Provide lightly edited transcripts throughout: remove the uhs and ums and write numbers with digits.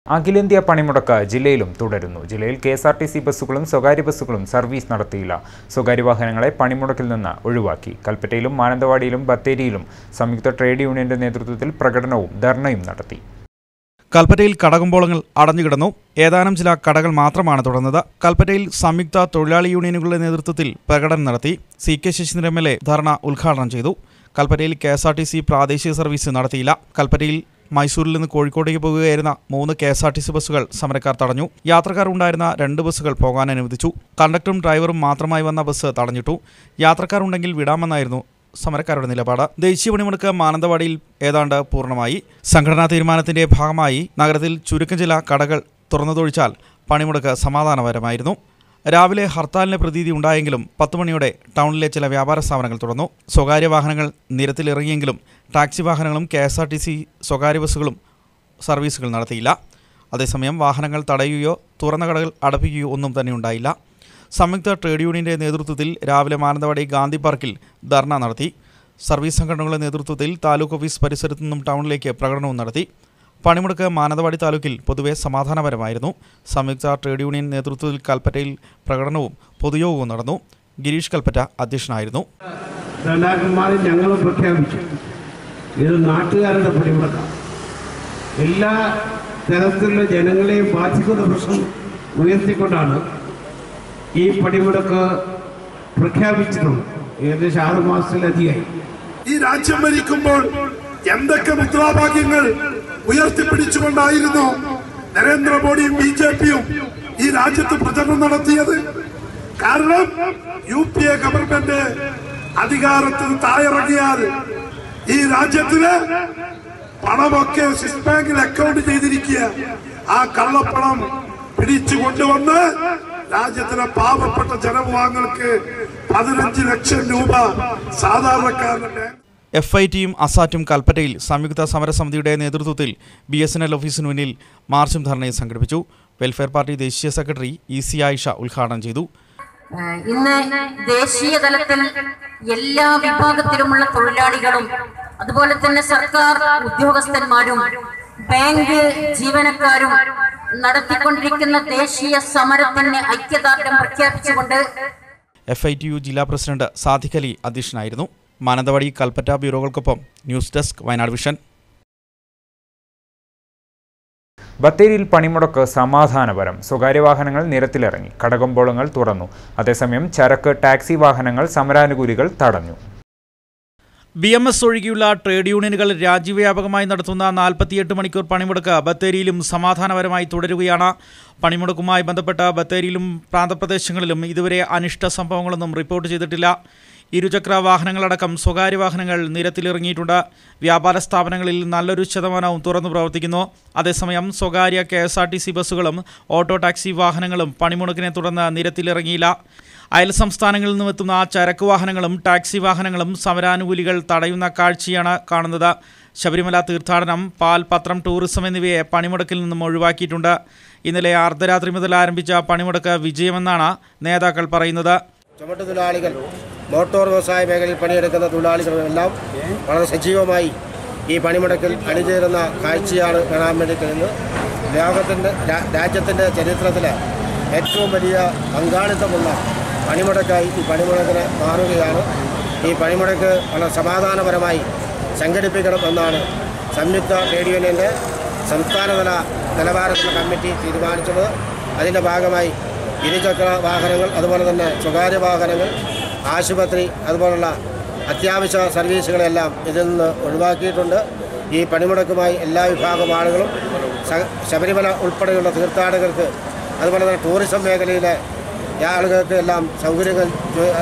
അഖിലേന്ത്യാ പണിമുടക്ക് ജില്ലയിലും തുടരുന്നു. ജില്ലയിൽ കെഎസ്ആർടിസി ബസ്സുകളും സ്വകാര്യ ബസ്സുകളും സർവീസ് നടത്തിയില്ല. സ്വകാര്യ വാഹനങ്ങളെ പണിമുടക്കിൽ നിന്ന് ഒഴിവാക്കി. കൽപ്പറ്റയിലും മാനന്തവാടിയിലും ബത്തേരിയിലും സംയുക്ത ട്രേഡ് യൂണിയന്റെ നേതൃത്വത്തിൽ പ്രകടനവും ധർണയും നടത്തി. കൽപ്പറ്റയിൽ കടകമ്പോളങ്ങൾ അടഞ്ഞുകിടന്നു. ഏതാനും ചില കടകൾ മാത്രമാണ് തുറന്നത്. കൽപ്പറ്റയിൽ സംയുക്ത തൊഴിലാളി യൂണിയനുകളുടെ നേതൃത്വത്തിൽ പ്രകടനം നടത്തി. CK ശശീന്ദ്രൻ MLA ധർണ ഉദ്ഘാടനം ചെയ്തു. കൽപ്പറ്റയിൽ KSRTC പ്രാദേശിക സർവീസ് നടത്തിയില്ല. കൽപ്പറ്റയിൽ മൈസൂരിൽ നിന്ന് കോഴിക്കോട്ടേക്ക് പോകുകയായിരുന്ന 3 KSRTC ബസ്സുകൾ സമരക്കാർ തടഞ്ഞു. യാത്രക്കാർ ഉണ്ടായിരുന്ന 2 ബസ്സുകൾ പോകാൻ അനുവദിച്ചു. കണ്ടക്ടറും ഡ്രൈവറും മാത്രമായി വന്ന ബസ് തടഞ്ഞിട്ടു. യാത്രക്കാരുണ്ടെങ്കിൽ വിടാമെന്നായിരുന്നു സമരക്കാരുടെ നിലപാട്. ദേശീയ പണിമുടക്ക് മാനന്തവാടിയിൽ ഏതാണ്ട് പൂർണ്ണമായി. സംഘടനാ തീരുമാനത്തിന്റെ ഭാഗമായി നഗരത്തിൽ ചുരുക്കം ചില കടകൾ തുറന്നതൊഴിച്ചാൽ പണിമുടക്ക് സമാധാനപരമായിരുന്നു. രാവിലെ ഹർത്താലിന് പ്രതീതി ഉണ്ടായെങ്കിലും 10 മണിയോടെ ടൗണിലെ ചില വ്യാപാര സ്ഥാപനങ്ങൾ തുറന്നു. സ്വകാര്യ വാഹനങ്ങൾ നിരത്തിലിറങ്ങിയെങ്കിലും ടാക്സി വാഹനങ്ങളും KSRTC സ്വകാര്യ ബസ്സുകളും സർവീസുകൾ നടത്തിയില്ല. അതേസമയം വാഹനങ്ങൾ തടയുകയോ തുറന്ന കടകൾ അടപ്പിക്കുകയോ ഒന്നും തന്നെ ഉണ്ടായില്ല. സംയുക്ത ട്രേഡ് യൂണിയന്റെ നേതൃത്വത്തിൽ രാവിലെ മാനന്തവാടി ഗാന്ധി പാർക്കിൽ ധർണ നടത്തി. സർവീസ് സംഘടനകളുടെ നേതൃത്വത്തിൽ താലൂക്ക് ഓഫീസ് പരിസരത്തു നിന്നും ടൗണിലേക്ക് പ്രകടനവും നടത്തി. പണിമുടക്ക് മാനന്തവാടി താലൂക്കിൽ പൊതുവെ സമാധാനപരമായിരുന്നു. സംയുക്ത ട്രേഡ് യൂണിയൻ നേതൃത്വത്തിൽ കൽപ്പറ്റയിൽ പ്രകടനവും പൊതുയോഗവും നടന്നു. ഗിരീഷ് കൽപ്പറ്റ അധ്യക്ഷനായിരുന്നു. ഞങ്ങൾ പ്രഖ്യാപിച്ചു, ഇത് നാട്ടുകാരുടെ പണിമുടക്കാണ്. എല്ലാ തരത്തിലുള്ള ജനങ്ങളെയും ബാധിക്കുന്ന പ്രശ്നം ഉയർത്തിക്കൊണ്ടാണ് ഈ പണിമുടക്ക് പ്രഖ്യാപിച്ചിട്ടുണ്ട്. ഏകദേശം 6 മാസത്തിലധികമായി. ഈ രാജ്യം ഭരിക്കുമ്പോൾ എന്തൊക്കെ മുദ്രാവാക്യങ്ങൾ ഉയർത്തിപ്പിടിച്ചുകൊണ്ടായിരുന്നു നരേന്ദ്രമോദിയും BJPയും ഈ രാജ്യത്ത് പ്രചരണം നടത്തിയത്. കാരണം UPA ഗവൺമെന്റ് അധികാരത്തിൽ താഴെയിറങ്ങിയാൽ ഈ രാജ്യത്തില് പണമൊക്കെ സ്വിസ് ബാങ്കിൽ അക്കൗണ്ട് ചെയ്തിരിക്കുക. ആ കള്ളപ്പണം പിടിച്ചു കൊണ്ടുവന്ന് രാജ്യത്തിലെ പാവപ്പെട്ട ജനവിഭാഗങ്ങൾക്ക് 15 ലക്ഷം രൂപ സാധാരണക്കാരുടെ. FITയും അസാറ്റും കൽപ്പറ്റയിൽ സംയുക്ത സമരസമിതിയുടെ നേതൃത്വത്തിൽ BSNL ഓഫീസിന് മുന്നിൽ മാർച്ചും ധർണയും സംഘടിപ്പിച്ചു. വെൽഫെയർ പാർട്ടി ദേശീയ സെക്രട്ടറി EC ആയിഷ ഉദ്ഘാടനം ചെയ്തു. ഇന്ന് ദേശീയ തലത്തിൽ എല്ലാ വിഭാഗത്തിലുമുള്ള തൊഴിലാളികളും അതുപോലെ തന്നെ സർക്കാർ ഉദ്യോഗസ്ഥന്മാരും ബാങ്ക് ജീവനക്കാരും നടത്തിക്കൊണ്ടിരിക്കുന്ന ദേശീയ സമരത്തിന് ഐക്യദാർഢ്യം പ്രഖ്യാപിച്ചുകൊണ്ട് FITU ജില്ലാ പ്രസിഡന്റ് സാദിഖ് അലി അധ്യക്ഷനായിരുന്നു. മാനന്തവാടി കൽപ്പറ്റ ബ്യൂറോകൾക്കൊപ്പം ന്യൂസ് ഡെസ്ക് വയനാട് വിഷൻ. ബത്തേരിയിൽ പണിമുടക്ക് സമാധാനപരം. സ്വകാര്യ വാഹനങ്ങൾ നിരത്തിലിറങ്ങി. കടകമ്പോളങ്ങൾ തുറന്നു. അതേസമയം ചരക്ക് ടാക്സി വാഹനങ്ങൾ സമരാനുകൂലികൾ തടഞ്ഞു. BMS ഒഴികെയുള്ള ട്രേഡ് യൂണിയനുകൾ രാജ്യവ്യാപകമായി നടത്തുന്ന 48 മണിക്കൂർ പണിമുടക്ക് ബത്തേരിയിലും സമാധാനപരമായി തുടരുകയാണ്. പണിമുടക്കുമായി ബന്ധപ്പെട്ട ബത്തേരിയിലും പ്രാന്തപ്രദേശങ്ങളിലും ഇതുവരെ അനിഷ്ട സംഭവങ്ങളൊന്നും റിപ്പോർട്ട് ചെയ്തിട്ടില്ല. ഇരുചക്ര വാഹനങ്ങളടക്കം സ്വകാര്യ വാഹനങ്ങൾ നിരത്തിലിറങ്ങിയിട്ടുണ്ട്. വ്യാപാര സ്ഥാപനങ്ങളിൽ നല്ലൊരു ശതമാനവും തുറന്നു പ്രവർത്തിക്കുന്നു. അതേസമയം സ്വകാര്യ KSRTC ബസ്സുകളും ഓട്ടോ ടാക്സി വാഹനങ്ങളും പണിമുടക്കിനെ തുടർന്ന് നിരത്തിലിറങ്ങിയില്ല. അയൽ സംസ്ഥാനങ്ങളിൽ നിന്നും എത്തുന്ന ചരക്ക് വാഹനങ്ങളും ടാക്സി വാഹനങ്ങളും സമരാനുകൂലികൾ തടയുന്ന കാഴ്ചയാണ് കാണുന്നത്. ശബരിമല തീർത്ഥാടനം, പാൽ, പത്രം, ടൂറിസം എന്നിവയെ പണിമുടക്കിൽ നിന്നും ഒഴിവാക്കിയിട്ടുണ്ട്. ഇന്നലെ അർദ്ധരാത്രി മുതൽ ആരംഭിച്ച പണിമുടക്ക് വിജയമെന്നാണ് നേതാക്കൾ പറയുന്നത്. ചുമട്ടുതൊഴിലാളികൾ, മോട്ടോർ വ്യവസായ മേഖലയിൽ പണിയെടുക്കുന്ന തൊഴിലാളികളെല്ലാം വളരെ സജീവമായി ഈ പണിമുടക്കിൽ അണിചേരുന്ന കാഴ്ചയാണ് കാണാൻ വേണ്ടി കഴിയുന്നത്. രാജ്യത്തിൻ്റെ ചരിത്രത്തിൽ ഏറ്റവും വലിയ പങ്കാളിത്തമുള്ള പണിമുടക്കായി ഈ പണിമുടക്കിന് മാറുകയാണ്. ഈ പണിമുടക്ക് വളരെ സമാധാനപരമായി സംഘടിപ്പിക്കണം എന്നാണ് സംയുക്ത ട്രേഡ് യൂണിയൻ്റെ സംസ്ഥാനതല നിലവാരത്തിലുള്ള കമ്മിറ്റി തീരുമാനിച്ചത്. അതിൻ്റെ ഭാഗമായി ഇരുചക്ര വാഹനങ്ങൾ, അതുപോലെ തന്നെ സ്വകാര്യ വാഹനങ്ങൾ, ആശുപത്രി, അതുപോലുള്ള അത്യാവശ്യ സർവീസുകളെല്ലാം ഇതിൽ നിന്ന് ഒഴിവാക്കിയിട്ടുണ്ട്. ഈ പണിമുടക്കുമായി എല്ലാ വിഭാഗം ആളുകളും, ശബരിമല ഉൾപ്പെടെയുള്ള തീർത്ഥാടകർക്ക്, അതുപോലെ തന്നെ ടൂറിസം മേഖലയിലെ ആളുകൾക്ക് എല്ലാം സൗകര്യങ്ങൾ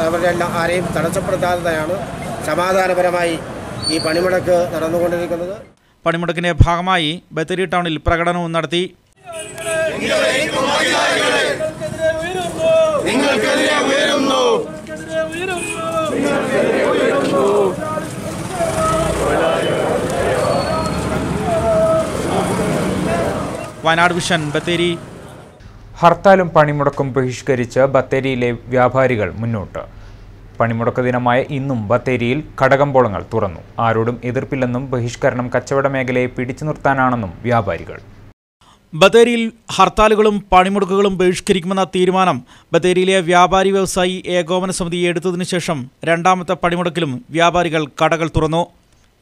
അവരുടെ എല്ലാം ആരെയും തടസ്സപ്പെടുത്താതെയാണ് സമാധാനപരമായി ഈ പണിമുടക്ക് നടന്നുകൊണ്ടിരിക്കുന്നത്. പണിമുടക്കിന്റെ ഭാഗമായി ബത്തേരി ടൗണിൽ പ്രകടനവും നടത്തി. വയനാട് വിഷൻ, ബത്തേരി. ഹർത്താലും പണിമുടക്കും ബഹിഷ്കരിച്ച് ബത്തേരിയിലെ വ്യാപാരികൾ മുന്നോട്ട്. പണിമുടക്ക് ദിനമായ ഇന്നും ബത്തേരിയിൽ കടകമ്പോളങ്ങൾ തുറന്നു. ആരോടും എതിർപ്പില്ലെന്നും ബഹിഷ്കരണം കച്ചവട മേഖലയെ പിടിച്ചു നിർത്താനാണെന്നും വ്യാപാരികൾ. ബത്തേരിയിൽ ഹർത്താലുകളും പണിമുടക്കുകളും ബഹിഷ്കരിക്കുമെന്ന തീരുമാനം ബത്തേരിയിലെ വ്യാപാരി വ്യവസായി ഏകോപന സമിതി എടുത്തതിനു ശേഷം രണ്ടാമത്തെ പണിമുടക്കിലും വ്യാപാരികൾ കടകൾ തുറന്നു.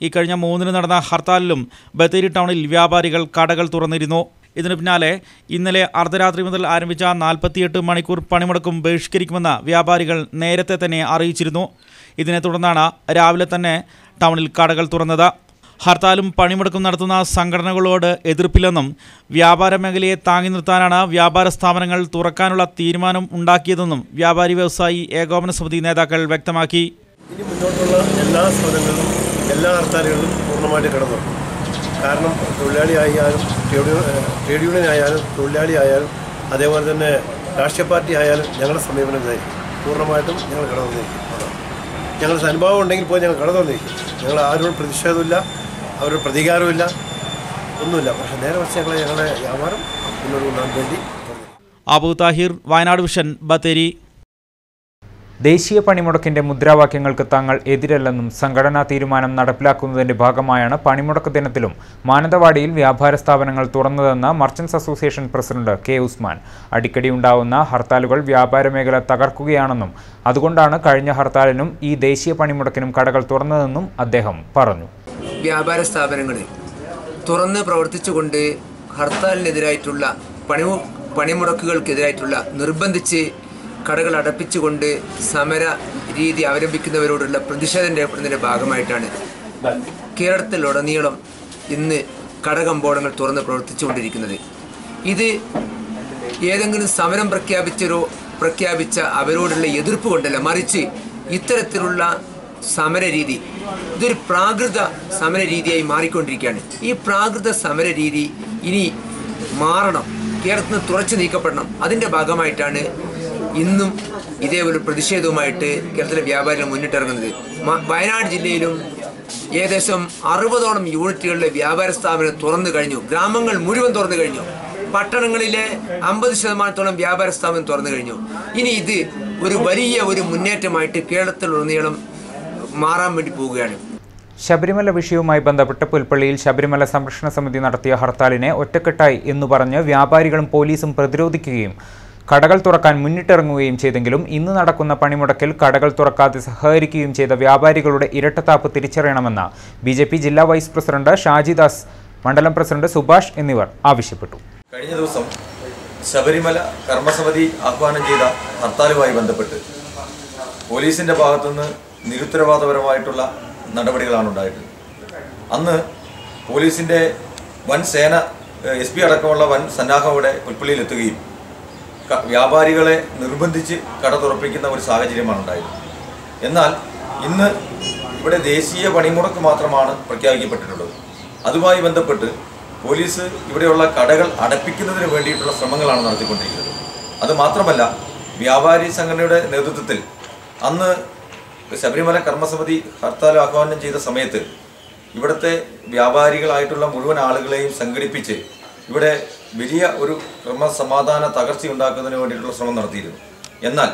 ഈ കഴിഞ്ഞ 3-ന് നടന്ന ഹർത്താലിലും ബത്തേരി ടൗണിൽ വ്യാപാരികൾ കടകൾ തുറന്നിരുന്നു. ഇതിനു പിന്നാലെ ഇന്നലെ അർദ്ധരാത്രി മുതൽ ആരംഭിച്ച 48 മണിക്കൂർ പണിമുടക്കും ബഹിഷ്കരിക്കുമെന്ന് വ്യാപാരികൾ നേരത്തെ തന്നെ അറിയിച്ചിരുന്നു. ഇതിനെ തുടർന്നാണ് രാവിലെ തന്നെ ടൗണിൽ കടകൾ തുറന്നത്. ഹർത്താലും പണിമുടക്കും നടത്തുന്ന സംഘടനകളോട് എതിർപ്പില്ലെന്നും വ്യാപാര മേഖലയെ താങ്ങി നിർത്താനാണ് വ്യാപാര സ്ഥാപനങ്ങൾ തുറക്കാനുള്ള തീരുമാനം ഉണ്ടാക്കിയതെന്നും വ്യാപാരി വ്യവസായി ഏകോപന സമിതി നേതാക്കൾ വ്യക്തമാക്കി. ഇനി മുന്നോട്ടുള്ള എല്ലാ സമരങ്ങളിലും എല്ലാ ഹർത്താലുകളിലും പൂർണ്ണമായിട്ട് കിടന്നു. കാരണം തൊഴിലാളി ആയാലും ട്രേഡ് യൂണിയൻ ആയാലും തൊഴിലാളി ആയാലും അതേപോലെ തന്നെ രാഷ്ട്രീയ പാർട്ടി ആയാലും ഞങ്ങളുടെ സമീപനം ഇതായിരിക്കും. പൂർണ്ണമായിട്ടും ഞങ്ങൾ കടന്നിരിക്കും. ഞങ്ങളുടെ അനുഭവം ഉണ്ടെങ്കിൽ പോയി ഞങ്ങൾ കടന്നിരിക്കും. ഞങ്ങൾ ആരോടും പ്രതിഷേധമില്ല, അവരുടെ പ്രതികാരമില്ല, ഒന്നുമില്ല. പക്ഷേ നേരെ വെച്ച് ഞങ്ങളുടെ വ്യാപാരം മുന്നോട്ട് കൊണ്ടുപോകാൻ വേണ്ടി. അബു താഹിർ, വയനാട് വിഷൻ, ബത്തേരി. ദേശീയ പണിമുടക്കിന്റെ മുദ്രാവാക്യങ്ങൾക്ക് തങ്ങൾ എതിരല്ലെന്നും സംഘടനാ തീരുമാനം നടപ്പിലാക്കുന്നതിന്റെ ഭാഗമായാണ് പണിമുടക്ക് ദിനത്തിലും മാനന്തവാടിയിൽ വ്യാപാര സ്ഥാപനങ്ങൾ തുറന്നതെന്ന് merchants association president K Usman. അടിക്കടി ഉണ്ടാവുന്ന ഹർത്താലുകൾ വ്യാപാര മേഖല തകർക്കുകയാണെന്നും അതുകൊണ്ടാണ് കഴിഞ്ഞ ഹർത്താലിനും ഈ ദേശീയ പണിമുടക്കിനും കടകൾ തുറന്നതെന്നും അദ്ദേഹം പറഞ്ഞു. വ്യാപാര സ്ഥാപനങ്ങൾ തുറന്ന് പ്രവർത്തിച്ചുകൊണ്ട് ഹർത്താലിനെതിരായിട്ടുള്ള പണിമുടക്കുകൾക്കെതിരായിട്ടുള്ള നിർബന്ധിച്ച് കടകൾ അടപ്പിച്ചുകൊണ്ട് സമര രീതി അവലംബിക്കുന്നവരോടുള്ള പ്രതിഷേധം രേഖപ്പെടുന്നതിൻ്റെ ഭാഗമായിട്ടാണ് കേരളത്തിലുടനീളം ഇന്ന് കടകമ്പോളങ്ങൾ തുറന്ന് പ്രവർത്തിച്ചുകൊണ്ടിരിക്കുന്നത്. ഇത് ഏതെങ്കിലും സമരം പ്രഖ്യാപിച്ച അവരോടുള്ള എതിർപ്പ് കൊണ്ടല്ല, മറിച്ച് ഇത്തരത്തിലുള്ള സമരരീതി ഇതൊരു പ്രാകൃത സമരരീതിയായി മാറിക്കൊണ്ടിരിക്കുകയാണ്. ഈ പ്രാകൃത സമരരീതി ഇനി മാറണം, കേരളത്തിൽ നിന്ന് തുറച്ചു നീക്കപ്പെടണം. അതിൻ്റെ ഭാഗമായിട്ടാണ് ഇന്നും ഇതേപോലെ പ്രതിഷേധവുമായിട്ട് കേരളത്തിലെ വ്യാപാരികൾ മുന്നിട്ടിറങ്ങുന്നത്. വയനാട് ജില്ലയിലും ഏകദേശം 60ഓളം യൂണിറ്റുകളിലെ വ്യാപാര സ്ഥാപനം തുറന്നു കഴിഞ്ഞു. ഗ്രാമങ്ങൾ മുഴുവൻ തുറന്നു കഴിഞ്ഞു. പട്ടണങ്ങളിലെ 50% വ്യാപാര സ്ഥാപനം തുറന്നു കഴിഞ്ഞു. ഇനി ഇത് ഒരു വലിയ മുന്നേറ്റമായിട്ട് കേരളത്തിലുടനീളം മാറാൻ വേണ്ടി പോവുകയാണ്. ശബരിമല വിഷയവുമായി ബന്ധപ്പെട്ട് പുൽപ്പള്ളിയിൽ ശബരിമല സംരക്ഷണ സമിതി നടത്തിയ ഹർത്താലിനെ ഒറ്റക്കെട്ടായി എന്നു പറഞ്ഞ് വ്യാപാരികളും പോലീസും പ്രതിരോധിക്കുകയും കടകൾ തുറക്കാൻ മുന്നിട്ടിറങ്ങുകയും ചെയ്തെങ്കിലും ഇന്ന് നടക്കുന്ന പണിമുടക്കിൽ കടകൾ തുറക്കാതെ സഹകരിക്കുകയും ചെയ്ത വ്യാപാരികളുടെ ഇരട്ടത്താപ്പ് തിരിച്ചറിയണമെന്ന് BJP ജില്ലാ വൈസ് പ്രസിഡന്റ് ഷാജിദാസ്, മണ്ഡലം പ്രസിഡന്റ് സുഭാഷ് എന്നിവർ ആവശ്യപ്പെട്ടു. കഴിഞ്ഞ ദിവസം ശബരിമല കർമ്മസമിതി ആഹ്വാനം ചെയ്ത ഹർത്താലുമായി ബന്ധപ്പെട്ട് പോലീസിന്റെ ഭാഗത്തുനിന്ന് നിരുത്തരവാദപരമായിട്ടുള്ള നടപടികളാണ് ഉണ്ടായിട്ടുള്ളത്. അന്ന് പോലീസിന്റെ വൻ സേന, SP അടക്കമുള്ള വൻ സന്നാഹം ഇവിടെ പുൽപ്പള്ളിയിൽ എത്തുകയും വ്യാപാരികളെ നിർബന്ധിച്ച് കട തുറപ്പിക്കുന്ന ഒരു സാഹചര്യമാണ് ഉണ്ടായത്. എന്നാൽ ഇന്ന് ഇവിടെ ദേശീയ പണിമുടക്ക് മാത്രമാണ് പ്രഖ്യാപിക്കപ്പെട്ടിട്ടുള്ളത്. അതുമായി ബന്ധപ്പെട്ട് പോലീസ് ഇവിടെയുള്ള കടകൾ അടപ്പിക്കുന്നതിന് വേണ്ടിയിട്ടുള്ള ശ്രമങ്ങളാണ് നടത്തിക്കൊണ്ടിരിക്കുന്നത്. അതുമാത്രമല്ല, വ്യാപാരി സംഘടനയുടെ നേതൃത്വത്തിൽ അന്ന് ശബരിമല കർമ്മസമിതി ഹർത്താൽ ആഹ്വാനം ചെയ്ത സമയത്ത് ഇവിടുത്തെ വ്യാപാരികളായിട്ടുള്ള മുഴുവൻ ആളുകളെയും സംഘടിപ്പിച്ച് ഇവിടെ വലിയ ഒരു ക്രമസമാധാന തകർച്ചയുണ്ടാക്കുന്നതിന് വേണ്ടിയിട്ടുള്ള ശ്രമം നടത്തിയിരുന്നു. എന്നാൽ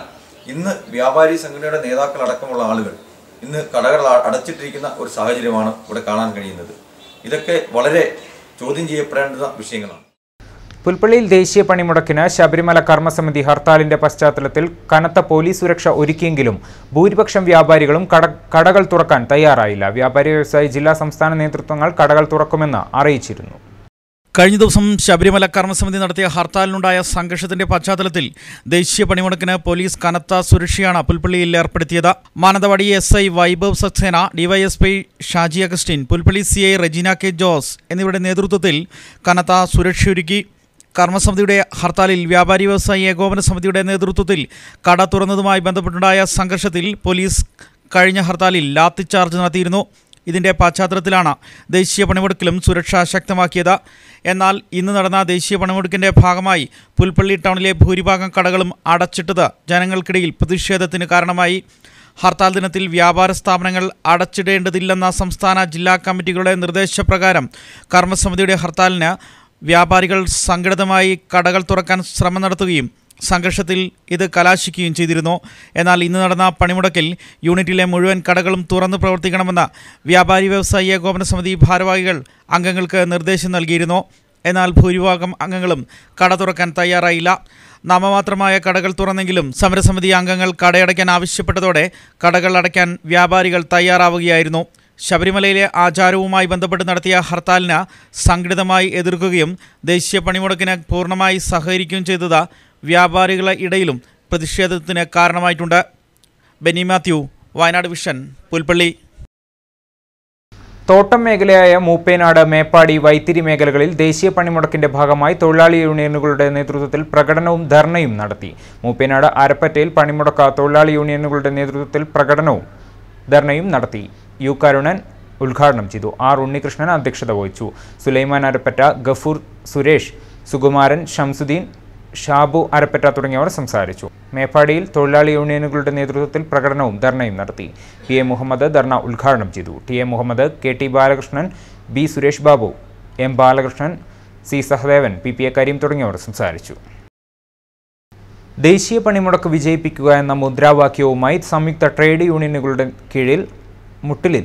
ഇന്ന് വ്യാപാരി സംഘടനയുടെ നേതാക്കളടക്കമുള്ള ആളുകൾ ഇന്ന് കടകൾ അടച്ചിട്ടിരിക്കുന്ന ഒരു സാഹചര്യമാണ് ഇവിടെ കാണാൻ കഴിയുന്നത്. ഇതൊക്കെ വളരെ ചോദ്യം ചെയ്യപ്പെടേണ്ട വിഷയങ്ങളാണ്. പുൽപ്പള്ളിയിൽ ദേശീയ പണിമുടക്കിന് ശബരിമല കർമ്മസമിതി ഹർത്താലിന്റെ പശ്ചാത്തലത്തിൽ കനത്ത പോലീസ് സുരക്ഷ ഒരുക്കിയെങ്കിലും ഭൂരിപക്ഷം വ്യാപാരികളും കടകൾ തുറക്കാൻ തയ്യാറായില്ല. വ്യാപാരി വ്യവസായി ജില്ലാ സംസ്ഥാന നേതൃത്വങ്ങൾ കടകൾ തുറക്കുമെന്ന് അറിയിച്ചിരുന്നു. കഴിഞ്ഞ ദിവസം ശബരിമല കർമ്മസമിതി നടത്തിയ ഹർത്താലിനുണ്ടായ സംഘർഷത്തിന്റെ പശ്ചാത്തലത്തിൽ ദേശീയ പണിമുടക്കിന് പോലീസ് കനത്ത സുരക്ഷയാണ് പുൽപ്പള്ളിയിൽ ഏർപ്പെടുത്തിയത്. Mananthavady SI Vaibhav Saxena, DYSP Shaji Augustine, Pulpally CI Regina K Jose എന്നിവരുടെ നേതൃത്വത്തിൽ കനത്ത സുരക്ഷയൊരുക്കി. കർമ്മസമിതിയുടെ ഹർത്താലിൽ വ്യാപാരി വ്യവസായി ഏകോപന സമിതിയുടെ നേതൃത്വത്തിൽ കട തുറന്നതുമായി ബന്ധപ്പെട്ടുണ്ടായ സംഘർഷത്തിൽ പോലീസ് കഴിഞ്ഞ ഹർത്താലിൽ ലാത്തിച്ചാർജ് നടത്തിയിരുന്നു. ഇതിൻ്റെ പശ്ചാത്തലത്തിലാണ് ദേശീയ പണിമുടക്കിലും സുരക്ഷ ശക്തമാക്കിയത്. എന്നാൽ ഇന്ന് നടന്ന ദേശീയ പണിമുടക്കിൻ്റെ ഭാഗമായി പുൽപ്പള്ളി ടൗണിലെ ഭൂരിഭാഗം കടകളും അടച്ചിട്ടത് ജനങ്ങൾക്കിടയിൽ പ്രതിഷേധത്തിന് കാരണമായി. ഹർത്താൽ ദിനത്തിൽ വ്യാപാര സ്ഥാപനങ്ങൾ അടച്ചിടേണ്ടതില്ലെന്ന സംസ്ഥാന ജില്ലാ കമ്മിറ്റികളുടെ നിർദ്ദേശപ്രകാരം കർമ്മസമിതിയുടെ ഹർത്താലിന് വ്യാപാരികൾ സംഘടിതമായി കടകൾ തുറക്കാൻ ശ്രമം നടത്തുകയും സംഘർഷത്തിൽ ഇത് കലാശിക്കുകയും ചെയ്തിരുന്നു. എന്നാൽ ഇന്ന് നടന്ന പണിമുടക്കിൽ യൂണിറ്റിലെ മുഴുവൻ കടകളും തുറന്നു പ്രവർത്തിക്കണമെന്ന് വ്യാപാരി വ്യവസായി ഏകോപന സമിതി ഭാരവാഹികൾ അംഗങ്ങൾക്ക് നിർദ്ദേശം നൽകിയിരുന്നു. എന്നാൽ ഭൂരിഭാഗം അംഗങ്ങളും കട തുറക്കാൻ തയ്യാറായില്ല. നാമമാത്രമായ കടകൾ തുറന്നെങ്കിലും സമരസമിതി അംഗങ്ങൾ കടയടയ്ക്കാൻ ആവശ്യപ്പെട്ടതോടെ കടകൾ അടയ്ക്കാൻ വ്യാപാരികൾ തയ്യാറാവുകയായിരുന്നു. ശബരിമലയിലെ ആചാരവുമായി ബന്ധപ്പെട്ട് നടത്തിയ ഹർത്താലിന് സംഘടിതമായി എതിർക്കുകയും ദേശീയ പണിമുടക്കിന് പൂർണ്ണമായി സഹകരിക്കുകയും ചെയ്തത് വ്യാപാരികളുടെ ഇടയിലും പ്രതിഷേധത്തിന് കാരണമായിട്ടുണ്ട്. ബെന്നി മാത്യു, വയനാട് വിഷൻ, പുൽപ്പള്ളി. തോട്ടം മേഖലയായ മൂപ്പേനാട്, മേപ്പാടി, വൈത്തിരി മേഖലകളിൽ ദേശീയ പണിമുടക്കിന്റെ ഭാഗമായി തൊഴിലാളി യൂണിയനുകളുടെ നേതൃത്വത്തിൽ പ്രകടനവും ധർണയും നടത്തി. മൂപ്പേനാട് ആരപ്പറ്റയിൽ പണിമുടക്ക തൊഴിലാളി യൂണിയനുകളുടെ നേതൃത്വത്തിൽ പ്രകടനവും ധർണയും നടത്തി. യു കരുണൻ ഉദ്ഘാടനം ചെയ്തു. ആർ ഉണ്ണികൃഷ്ണൻ അധ്യക്ഷത വഹിച്ചു. സുലൈമാൻ അരപ്പറ്റ, ഗഫൂർ സുരേഷ്, സുകുമാരൻ, ഷംസുദ്ദീൻ, ഷാബു അരപ്പറ്റ തുടങ്ങിയവർ സംസാരിച്ചു. മേപ്പാടിയിൽ തൊഴിലാളി യൂണിയനുകളുടെ നേതൃത്വത്തിൽ പ്രകടനവും ധർണയും നടത്തി. പി എ മുഹമ്മദ് ധർണ ഉദ്ഘാടനം ചെയ്തു. T A Muhammad, K T Balakrishnan, B Suresh Babu, M Balakrishnan, C Sahadevan, P P A Kareem തുടങ്ങിയവർ സംസാരിച്ചു. ദേശീയ പണിമുടക്ക് വിജയിപ്പിക്കുക എന്ന മുദ്രാവാക്യവുമായി സംയുക്ത ട്രേഡ് യൂണിയനുകളുടെ കീഴിൽ മുട്ടിലിൽ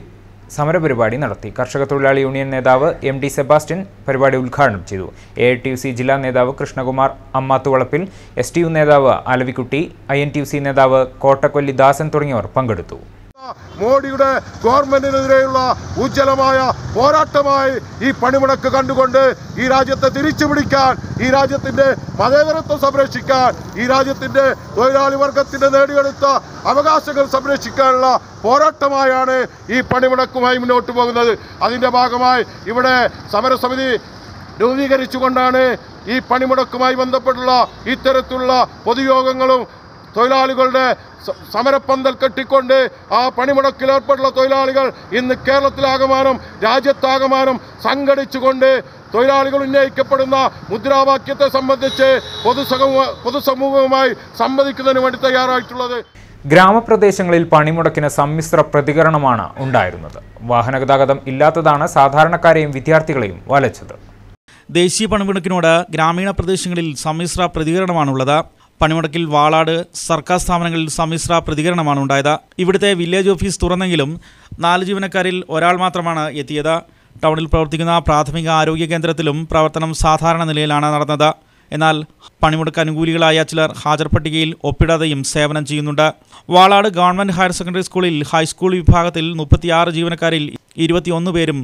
സമരപരിപാടി നടത്തി. കർഷക തൊഴിലാളി യൂണിയൻ നേതാവ് എം ഡി സെബാസ്റ്റ്യൻ പരിപാടി ഉദ്ഘാടനം ചെയ്തു. AITUC ജില്ലാ നേതാവ് കൃഷ്ണകുമാർ അമ്മാത്തുവളപ്പിൽ, STU നേതാവ് ആലവിക്കുട്ടി, INTUC നേതാവ് കോട്ടക്കൊല്ലി ദാസൻ തുടങ്ങിയവർ പങ്കെടുത്തു. മോഡിയുടെ ഗവൺമെന്റിനെതിരെയുള്ള ഉജ്ജ്വലമായ പോരാട്ടമായി ഈ പണിമുടക്ക് കണ്ടുകൊണ്ട് ഈ രാജ്യത്തെ തിരിച്ചുപിടിക്കാൻ, ഈ രാജ്യത്തിന്റെ മതേതരത്വം സംരക്ഷിക്കാൻ, ഈ രാജ്യത്തിന്റെ തൊഴിലാളി വർഗത്തിന്റെ നേടിയെടുത്ത അവകാശങ്ങൾ സംരക്ഷിക്കാനുള്ള പോരാട്ടമായാണ് ഈ പണിമുടക്കുമായി മുന്നോട്ട് പോകുന്നത്. അതിന്റെ ഭാഗമായി ഇവിടെ സമരസമിതി രൂപീകരിച്ചുകൊണ്ടാണ് ഈ പണിമുടക്കുമായി ബന്ധപ്പെട്ടുള്ള ഇത്തരത്തിലുള്ള പൊതുയോഗങ്ങളും തൊഴിലാളികളുടെ സമരപ്പന്തൽ കെട്ടിക്കൊണ്ട് ആ പണിമുടക്കിൽ ഏർപ്പെട്ടുള്ള തൊഴിലാളികൾ ഇന്ന് കേരളത്തിലാകമാനം, രാജ്യത്താകമാനം സംഘടിച്ചുകൊണ്ട് തൊഴിലാളികൾ ഉന്നയിക്കപ്പെടുന്ന മുദ്രാവാക്യത്തെ സംബന്ധിച്ച് പൊതുസമൂഹവുമായി സംവദിക്കുന്നതിന് വേണ്ടി തയ്യാറായിട്ടുള്ളത്. ഗ്രാമപ്രദേശങ്ങളിൽ പണിമുടക്കിന് സമ്മിശ്ര പ്രതികരണമാണ് ഉണ്ടായിരുന്നത്. വാഹനഗതാഗതം ഇല്ലാത്തതാണ് സാധാരണക്കാരെയും വിദ്യാർത്ഥികളെയും വലച്ചത്. ദേശീയ പണിമുടക്കിനോട് ഗ്രാമീണ പ്രദേശങ്ങളിൽ സമ്മിശ്ര പ്രതികരണമാണുള്ളത്. പണിമുടക്കിൽ വാളാട് സർക്കാർ സ്ഥാപനങ്ങളിൽ സമ്മിശ്ര പ്രതികരണമാണ് ഉണ്ടായത്. ഇവിടുത്തെ വില്ലേജ് ഓഫീസ് തുറന്നെങ്കിലും 4 ജീവനക്കാരിൽ ഒരാൾ മാത്രമാണ് എത്തിയത്. ടൗണിൽ പ്രവർത്തിക്കുന്ന പ്രാഥമിക ആരോഗ്യ കേന്ദ്രത്തിലും പ്രവർത്തനം സാധാരണ നിലയിലാണ് നടന്നത്. എന്നാൽ പണിമുടക്ക് അനുകൂലികളായ ചിലർ ഹാജർ പട്ടികയിൽ ഒപ്പിടാതെയും സേവനം ചെയ്യുന്നുണ്ട്. വാളാട് ഗവൺമെൻറ് ഹയർ സെക്കൻഡറി സ്കൂളിൽ ഹൈസ്കൂൾ വിഭാഗത്തിൽ 36 ജീവനക്കാരിൽ 21 പേരും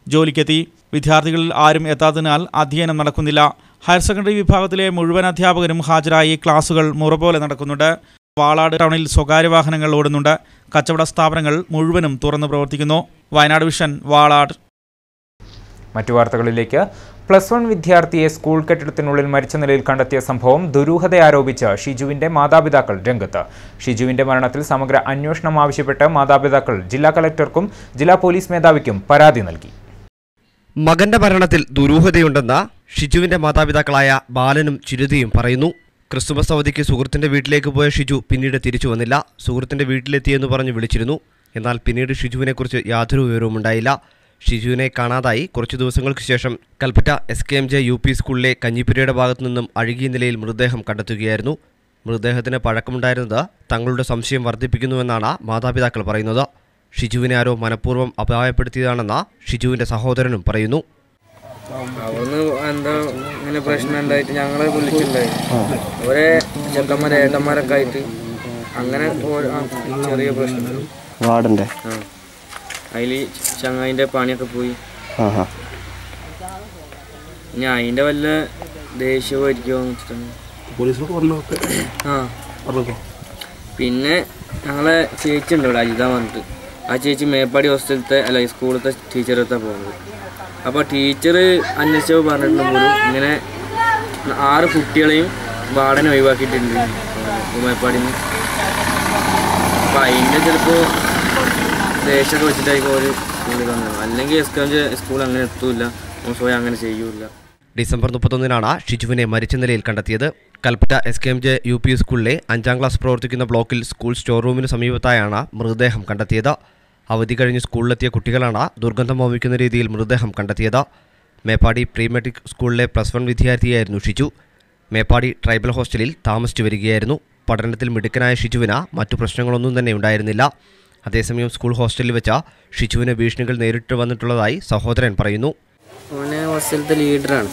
ജോലിക്കെത്തി. വിദ്യാർത്ഥികളിൽ ആരും എത്താത്തതിനാൽ അധ്യയനം നടക്കുന്നില്ല. ഹയർ സെക്കൻഡറി വിഭാഗത്തിലെ മുഴുവൻ അധ്യാപകരും ഹാജരായി ക്ലാസുകൾ മുറ പോലെ നടക്കുന്നുണ്ട്. വാളാട് ടൗണിൽ സ്വകാര്യ വാഹനങ്ങൾ ഓടുന്നുണ്ട്. കച്ചവട സ്ഥാപനങ്ങൾ മുഴുവനും തുറന്നു പ്രവർത്തിക്കുന്നു. വയനാട് വിഷൻ, വാളാട്. മറ്റു വാർത്തകളിലേക്ക്. +1 വിദ്യാർത്ഥിയെ സ്കൂൾ കെട്ടിടത്തിനുള്ളിൽ മരിച്ച നിലയിൽ കണ്ടെത്തിയ സംഭവം ദുരൂഹതയാരോപിച്ച് ഷിജുവിന്റെ മാതാപിതാക്കൾ രംഗത്ത്. ഷിജുവിന്റെ മരണത്തിൽ സമഗ്ര അന്വേഷണം ആവശ്യപ്പെട്ട് മാതാപിതാക്കൾ ജില്ലാ കളക്ടർക്കും ജില്ലാ പോലീസ് മേധാവിക്കും പരാതി നൽകി. മകന്റെ മരണത്തിൽ ദുരൂഹതയുണ്ടെന്ന ഷിജുവിന്റെ മാതാപിതാക്കളായ ബാലനും ചിരുതയും പറയുന്നു. ക്രിസ്തുമസ് അവധിക്ക് സുഹൃത്തിന്റെ വീട്ടിലേക്ക് പോയ ഷിജു പിന്നീട് തിരിച്ചു വന്നില്ല. സുഹൃത്തിന്റെ വീട്ടിലെത്തിയെന്ന് പറഞ്ഞ് വിളിച്ചിരുന്നു. എന്നാൽ പിന്നീട് ഷിജുവിനെക്കുറിച്ച് യാതൊരു വിവരവും ഉണ്ടായില്ല. ഷിജുവിനെ കാണാതായി കുറച്ചു ദിവസങ്ങൾക്ക് ശേഷം കൽപ്പറ്റ SKMJ UP സ്കൂളിലെ കഞ്ഞിപ്പുരയുടെ ഭാഗത്തു നിന്നും അഴുകിയ നിലയിൽ മൃതദേഹം കണ്ടെത്തുകയായിരുന്നു. മൃതദേഹത്തിന് പഴക്കമുണ്ടായിരുന്നത് തങ്ങളുടെ സംശയം വർദ്ധിപ്പിക്കുന്നുവെന്നാണ് മാതാപിതാക്കൾ പറയുന്നത്. ഷിജുവിനെ ആരോ മനഃപൂർവ്വം അപായപ്പെടുത്തിയതാണെന്ന ഷിജുവിന്റെ സഹോദരനും പറയുന്നു. അവിടുന്ന് എന്താ ഇങ്ങനെ പ്രശ്നം ഉണ്ടായിട്ട് ഞങ്ങളെ വിളിച്ചിട്ടുണ്ടായി. ഒരേ ചെക്കന്മാരെ ഏട്ടന്മാരൊക്കെ ആയിട്ട് അങ്ങനെ ചെറിയ പ്രശ്നം വാർഡന്റെ അതിൽ ചങ്ങായിൻ്റെ പണിയൊക്കെ പോയി. ഞാൻ അതിൻ്റെ വല്ല ദേഷ്യമായിരിക്കുമോ പിന്നെ ഞങ്ങളെ ചേച്ചി ഉണ്ട് ഇവിടെ, അജിത പറഞ്ഞിട്ട്. ആ ചേച്ചി മേപ്പാടി ഹോസ്റ്റലത്തെ സ്കൂളത്തെ ടീച്ചറത്തെ പോകുന്നത്. അപ്പോൾ ടീച്ചർ അന്വേഷിച്ചപ്പോൾ പറഞ്ഞിട്ടുണ്ട് പോലും ഇങ്ങനെ 6 കുട്ടികളെയും വാർഡനെ ഒഴിവാക്കിയിട്ടുണ്ട് മേപ്പാടിയിൽ നിന്ന്. അപ്പോൾ അതിൻ്റെ ചിലപ്പോൾ ദേഷ്യമൊക്കെ വെച്ചിട്ടായിരിക്കും ഒരു സ്കൂളിൽ വന്നത്. അല്ലെങ്കിൽ SKMJ സ്കൂൾ അങ്ങനെ എത്തൂല, മോശമായി അങ്ങനെ ചെയ്യൂല. ഡിസംബർ 31-നാണ് ഷിജുവിനെ മരിച്ച നിലയിൽ കണ്ടെത്തിയത്. കൽപ്പറ്റ SKMJ UP സ്കൂളിലെ 5ാം ക്ലാസ് പ്രവർത്തിക്കുന്ന ബ്ലോക്കിൽ സ്കൂൾ സ്റ്റോർ റൂമിന് സമീപത്തായാണ് മൃതദേഹം കണ്ടെത്തിയത്. അവധി കഴിഞ്ഞ് സ്കൂളിലെത്തിയ കുട്ടികളാണ് ദുർഗന്ധം വമിക്കുന്ന രീതിയിൽ മൃതദേഹം കണ്ടെത്തിയത്. മേപ്പാടി പ്രീ മെട്രിക് സ്കൂളിലെ +1 വിദ്യാർത്ഥിയായിരുന്നു ഷിജു. മേപ്പാടി ട്രൈബൽ ഹോസ്റ്റലിൽ താമസിച്ചു വരികയായിരുന്നു. പഠനത്തിൽ മിടുക്കനായ ഷിജുവിന് മറ്റു പ്രശ്നങ്ങളൊന്നും തന്നെ ഉണ്ടായിരുന്നില്ല. അതേസമയം സ്കൂൾ ഹോസ്റ്റലിൽ വെച്ച ഷിജുവിന് ഭീഷണികൾ നേരിട്ട് വന്നിട്ടുള്ളതായി സഹോദരൻ പറയുന്നു. ഓനെ ഹോസ്റ്റലത്തെ ലീഡറാണ്.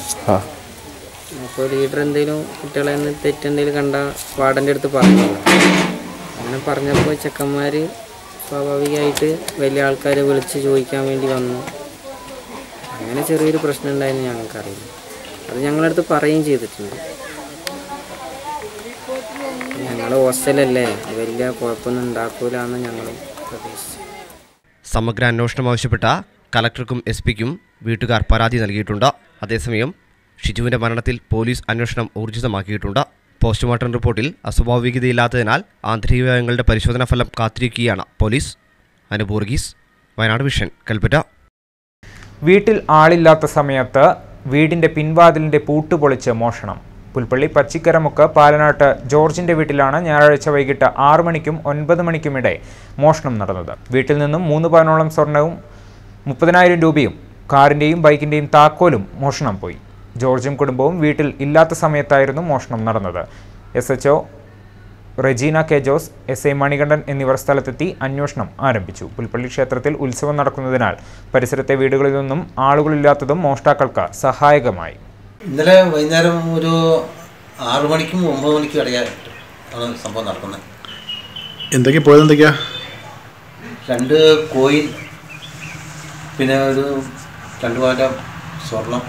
അപ്പോൾ ലീഡർ എന്തെങ്കിലും കുട്ടികളെ തെറ്റെന്തെങ്കിലും കണ്ട വാർഡൻ്റെ അടുത്ത് പറഞ്ഞു. അങ്ങനെ പറഞ്ഞപ്പോൾ ചെക്കന്മാർ സ്വാഭാവികമായിട്ട് വലിയ ആൾക്കാരെ വിളിച്ച് ചോദിക്കാൻ വേണ്ടി വന്നു. അങ്ങനെ ചെറിയൊരു പ്രശ്നം ഉണ്ടായിരുന്നു, ഞങ്ങൾക്കറിയില്ല. അത് ഞങ്ങളടുത്ത് പറയുകയും ചെയ്തിട്ടുണ്ട്. ഞങ്ങൾ ഹോസ്റ്റലല്ലേ, വലിയ കുഴപ്പമൊന്നും ഉണ്ടാക്കൂല എന്ന് ഞങ്ങൾ പ്രതീക്ഷിച്ചു. സമഗ്ര അന്വേഷണം ആവശ്യപ്പെട്ട കലക്ടർക്കും SP-ക്കും വീട്ടുകാർ പരാതി നൽകിയിട്ടുണ്ട്. അതേസമയം ഷിജുവിൻ്റെ മരണത്തിൽ പോലീസ് അന്വേഷണം ഊർജിതമാക്കിയിട്ടുണ്ട്. പോസ്റ്റ്മോർട്ടം റിപ്പോർട്ടിൽ അസ്വാഭാവികതയില്ലാത്തതിനാൽ ആന്തരികാവയവങ്ങളുടെ പരിശോധനാ ഫലം കാത്തിരിക്കുകയാണ് പോലീസ്. അനുപൂർഗീസ്, വയനാട് വിഷൻ, കൽപ്പറ്റ. വീട്ടിൽ ആളില്ലാത്ത സമയത്ത് വീടിന്റെ പിൻവാതിലിന്റെ പൂട്ട് പൊളിച്ച് മോഷണം. പുൽപ്പള്ളി പച്ചിക്കരമുക്ക് പാലനാട്ട് ജോർജിന്റെ വീട്ടിലാണ് ഞായറാഴ്ച വൈകിട്ട് 6 മണിക്കും 9 മണിക്കുമിടെ മോഷണം നടന്നത്. വീട്ടിൽ നിന്നും 3 പവനോളം സ്വർണവും 30,000 രൂപയും കാറിന്റെയും ബൈക്കിന്റെയും താക്കോലും മോഷണം പോയി. ജോർജും കുടുംബവും വീട്ടിൽ ഇല്ലാത്ത സമയത്തായിരുന്നു മോഷണം നടന്നത്. SHO Regina K Jose, SA Manikandan എന്നിവർ സ്ഥലത്തെത്തി അന്വേഷണം ആരംഭിച്ചു. പുൽപ്പള്ളി ക്ഷേത്രത്തിൽ ഉത്സവം നടക്കുന്നതിനാൽ പരിസരത്തെ വീടുകളിൽ നിന്നും ആളുകളില്ലാത്തതും മോഷ്ടാക്കൾക്ക് സഹായകമായി. ഇന്നലെ വൈകുന്നേരം ഒരു 6 മണിക്കും 9 മണിക്കും ഇടയ്ക്കാണ് സംഭവം നടക്കുന്നത്. എന്തൊക്കെയാ പോയത്? എന്തൊക്കെയാ? 2 കോയിൻ, പിന്നെ ഒരു 2 പവൻ്റെ സ്വർണം,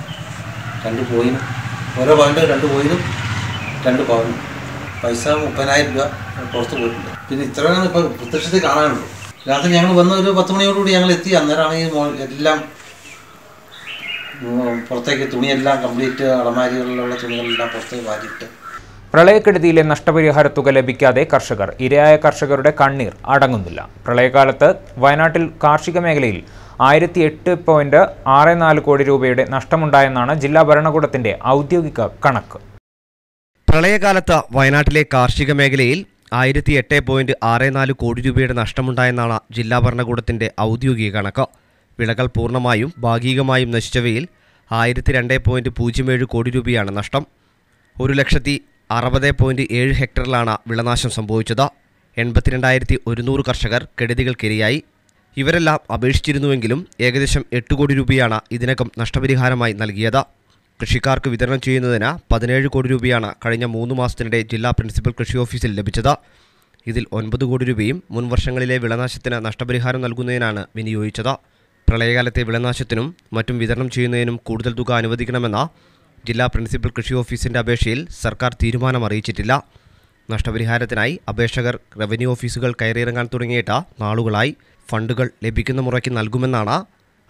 2 കോയിനും, ഓരോ പവൻ്റെ 2 കോയിനും 2 പവനും, പൈസ 30,000 രൂപ പുറത്ത് പോയിട്ടുണ്ട്. പിന്നെ ഇത്രയാണ് ഇപ്പോൾ പ്രത്യക്ഷത്തിൽ കാണാനുള്ളൂ. രാത്രി ഞങ്ങൾ വന്ന ഒരു 10 മണിയോടുകൂടി ഞങ്ങൾ എത്തി. അന്നേരമാണ് ഈ എല്ലാം പുറത്തേക്ക് തുണിയെല്ലാം കംപ്ലീറ്റ് അളമാരികളിലുള്ള തുണികളെല്ലാം പുറത്തേക്ക് വാരിയിട്ട്. പ്രളയക്കെടുതിയിലെ നഷ്ടപരിഹാര തുക ലഭിക്കാതെ കർഷകർ. ഇരയായ കർഷകരുടെ കണ്ണീർ അടങ്ങുന്നില്ല. പ്രളയകാലത്ത് വയനാട്ടിൽ കാർഷിക മേഖലയിൽ 1008.64 കോടി രൂപയുടെ നഷ്ടമുണ്ടായെന്നാണ് ജില്ലാ ഭരണകൂടത്തിന്റെ ഔദ്യോഗിക കണക്ക്. പ്രളയകാലത്ത് വയനാട്ടിലെ കാർഷിക മേഖലയിൽ 1008.64 കോടി രൂപയുടെ നഷ്ടമുണ്ടായെന്നാണ് ജില്ലാ ഭരണകൂടത്തിന്റെ ഔദ്യോഗിക കണക്ക്. വിളകൾ പൂർണ്ണമായും ഭാഗികമായും നശിച്ചവയിൽ 1002.07 കോടി രൂപയാണ് നഷ്ടം. 1,60,60.7 ഹെക്ടറിലാണ് വിളനാശം സംഭവിച്ചത്. 82,100 കർഷകർ കെടുതികൾക്കിരയായി. ഇവരെല്ലാം അപേക്ഷിച്ചിരുന്നുവെങ്കിലും ഏകദേശം 8 കോടി രൂപയാണ് ഇതിനകം നഷ്ടപരിഹാരമായി നൽകിയത്. കൃഷിക്കാർക്ക് വിതരണം ചെയ്യുന്നതിന് 17 കോടി രൂപയാണ് കഴിഞ്ഞ 3 മാസത്തിനിടെ ജില്ലാ പ്രിൻസിപ്പൽ കൃഷി ഓഫീസിൽ ലഭിച്ചത്. ഇതിൽ 9 കോടി രൂപയും മുൻ വർഷങ്ങളിലെ വിളനാശത്തിന് നഷ്ടപരിഹാരം നൽകുന്നതിനാണ് വിനിയോഗിച്ചത്. പ്രളയകാലത്തെ വിളനാശത്തിനും മറ്റും വിതരണം ചെയ്യുന്നതിനും കൂടുതൽ തുക അനുവദിക്കണമെന്ന ജില്ലാ പ്രിൻസിപ്പൽ കൃഷി ഓഫീസിൻ്റെ അപേക്ഷയിൽ സർക്കാർ തീരുമാനം അറിയിച്ചിട്ടില്ല. നഷ്ടപരിഹാരത്തിനായി അപേക്ഷകർ റവന്യൂ ഓഫീസുകൾ കയറിയിറങ്ങാൻ തുടങ്ങിയിട്ട് നാളുകളായി. ഫണ്ടുകൾ ലഭിക്കുന്ന മുറയ്ക്ക് നൽകുമെന്നാണ്